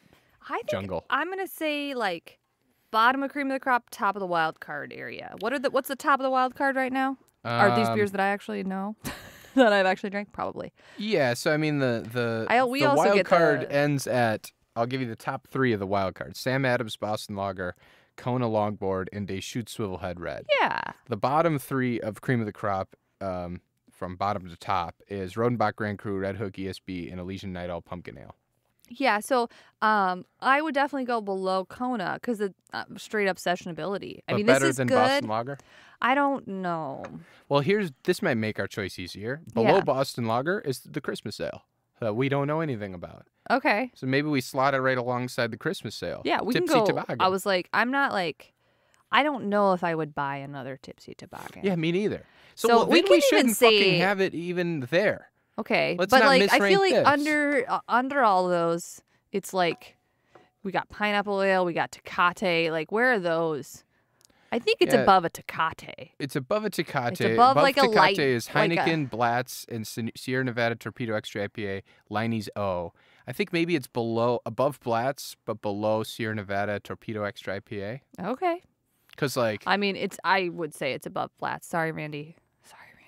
I think jungle? I'm gonna say like bottom of cream of the crop, top of the wild card area. What's the top of the wild card right now? Are these beers that I actually know that I've actually drank? Probably. Yeah. So I mean We the also wild get card the- ends at. I'll give you the top 3 of the wild cards: Sam Adams Boston Lager, Kona Longboard, and Deschutes Swivelhead Red. Yeah. The bottom 3 of cream of the crop, from bottom to top, is Rodenbach Grand Cru, Red Hook ESB, and Elysian Night Owl Pumpkin Ale. Yeah, so I would definitely go below Kona because the straight up sessionability. I But mean, better this is than good. Boston Lager. I don't know. Well, this might make our choice easier. Below Yeah. Boston Lager is the Christmas ale that we don't know anything about. Okay. So maybe we slot it right alongside the Christmas sale. Yeah, we Tipsy can go. Toboggan. I was like, I don't know if I would buy another Tipsy Toboggan. Yeah, me neither. So well, we then we can even shouldn't fucking say- have it even there. Okay, Let's but not like I feel misrank like this. under all of those, it's like we got pineapple ale, we got Tecate. Like, where are those? I think it's Yeah. above a Tecate. It's above a Tecate. It's above, like, a Tecate light- is like a- Heineken, Blatz, and Sierra Nevada Torpedo Extra IPA, Liney's O. I think maybe it's above Blatz, but below Sierra Nevada Torpedo Extra IPA. Okay. Because, like, I mean, I would say it's above flat. Sorry, Randy.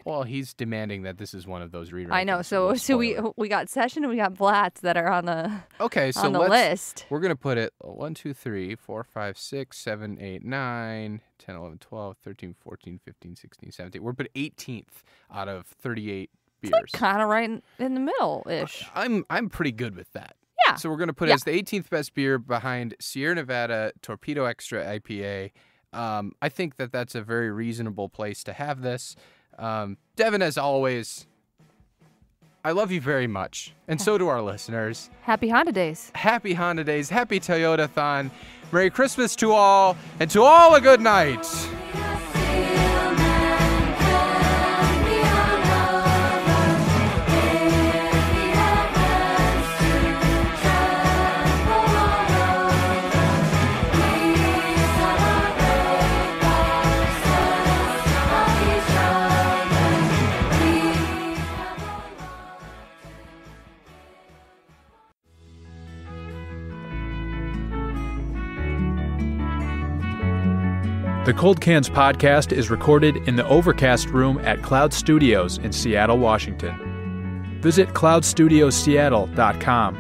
well, he's demanding that this is one of those re-rankings. I know. we'll So spoil we got Session and we got Blatz that are on the it. Okay, so on the let's. list. We're going to put it 1, 2, 3, 4, 5, 6, 7, 8, 9, 10, 11, 12, 13, 14, 15, 16, 17. We're put 18th out of 38 beers. Kind of right in the middle ish. I'm pretty good with that. Yeah. So we're going to put it as the 18th best beer behind Sierra Nevada Torpedo Extra IPA. I think that's a very reasonable place to have this. Devon, as always, I love you very much, and so do our listeners. Happy Honda Days. Happy Honda Days, happy Toyotathon. Merry Christmas to all, and to all a good night. The Cold Cans podcast is recorded in the Overcast Room at Cloud Studios in Seattle, Washington. Visit cloudstudiosseattle.com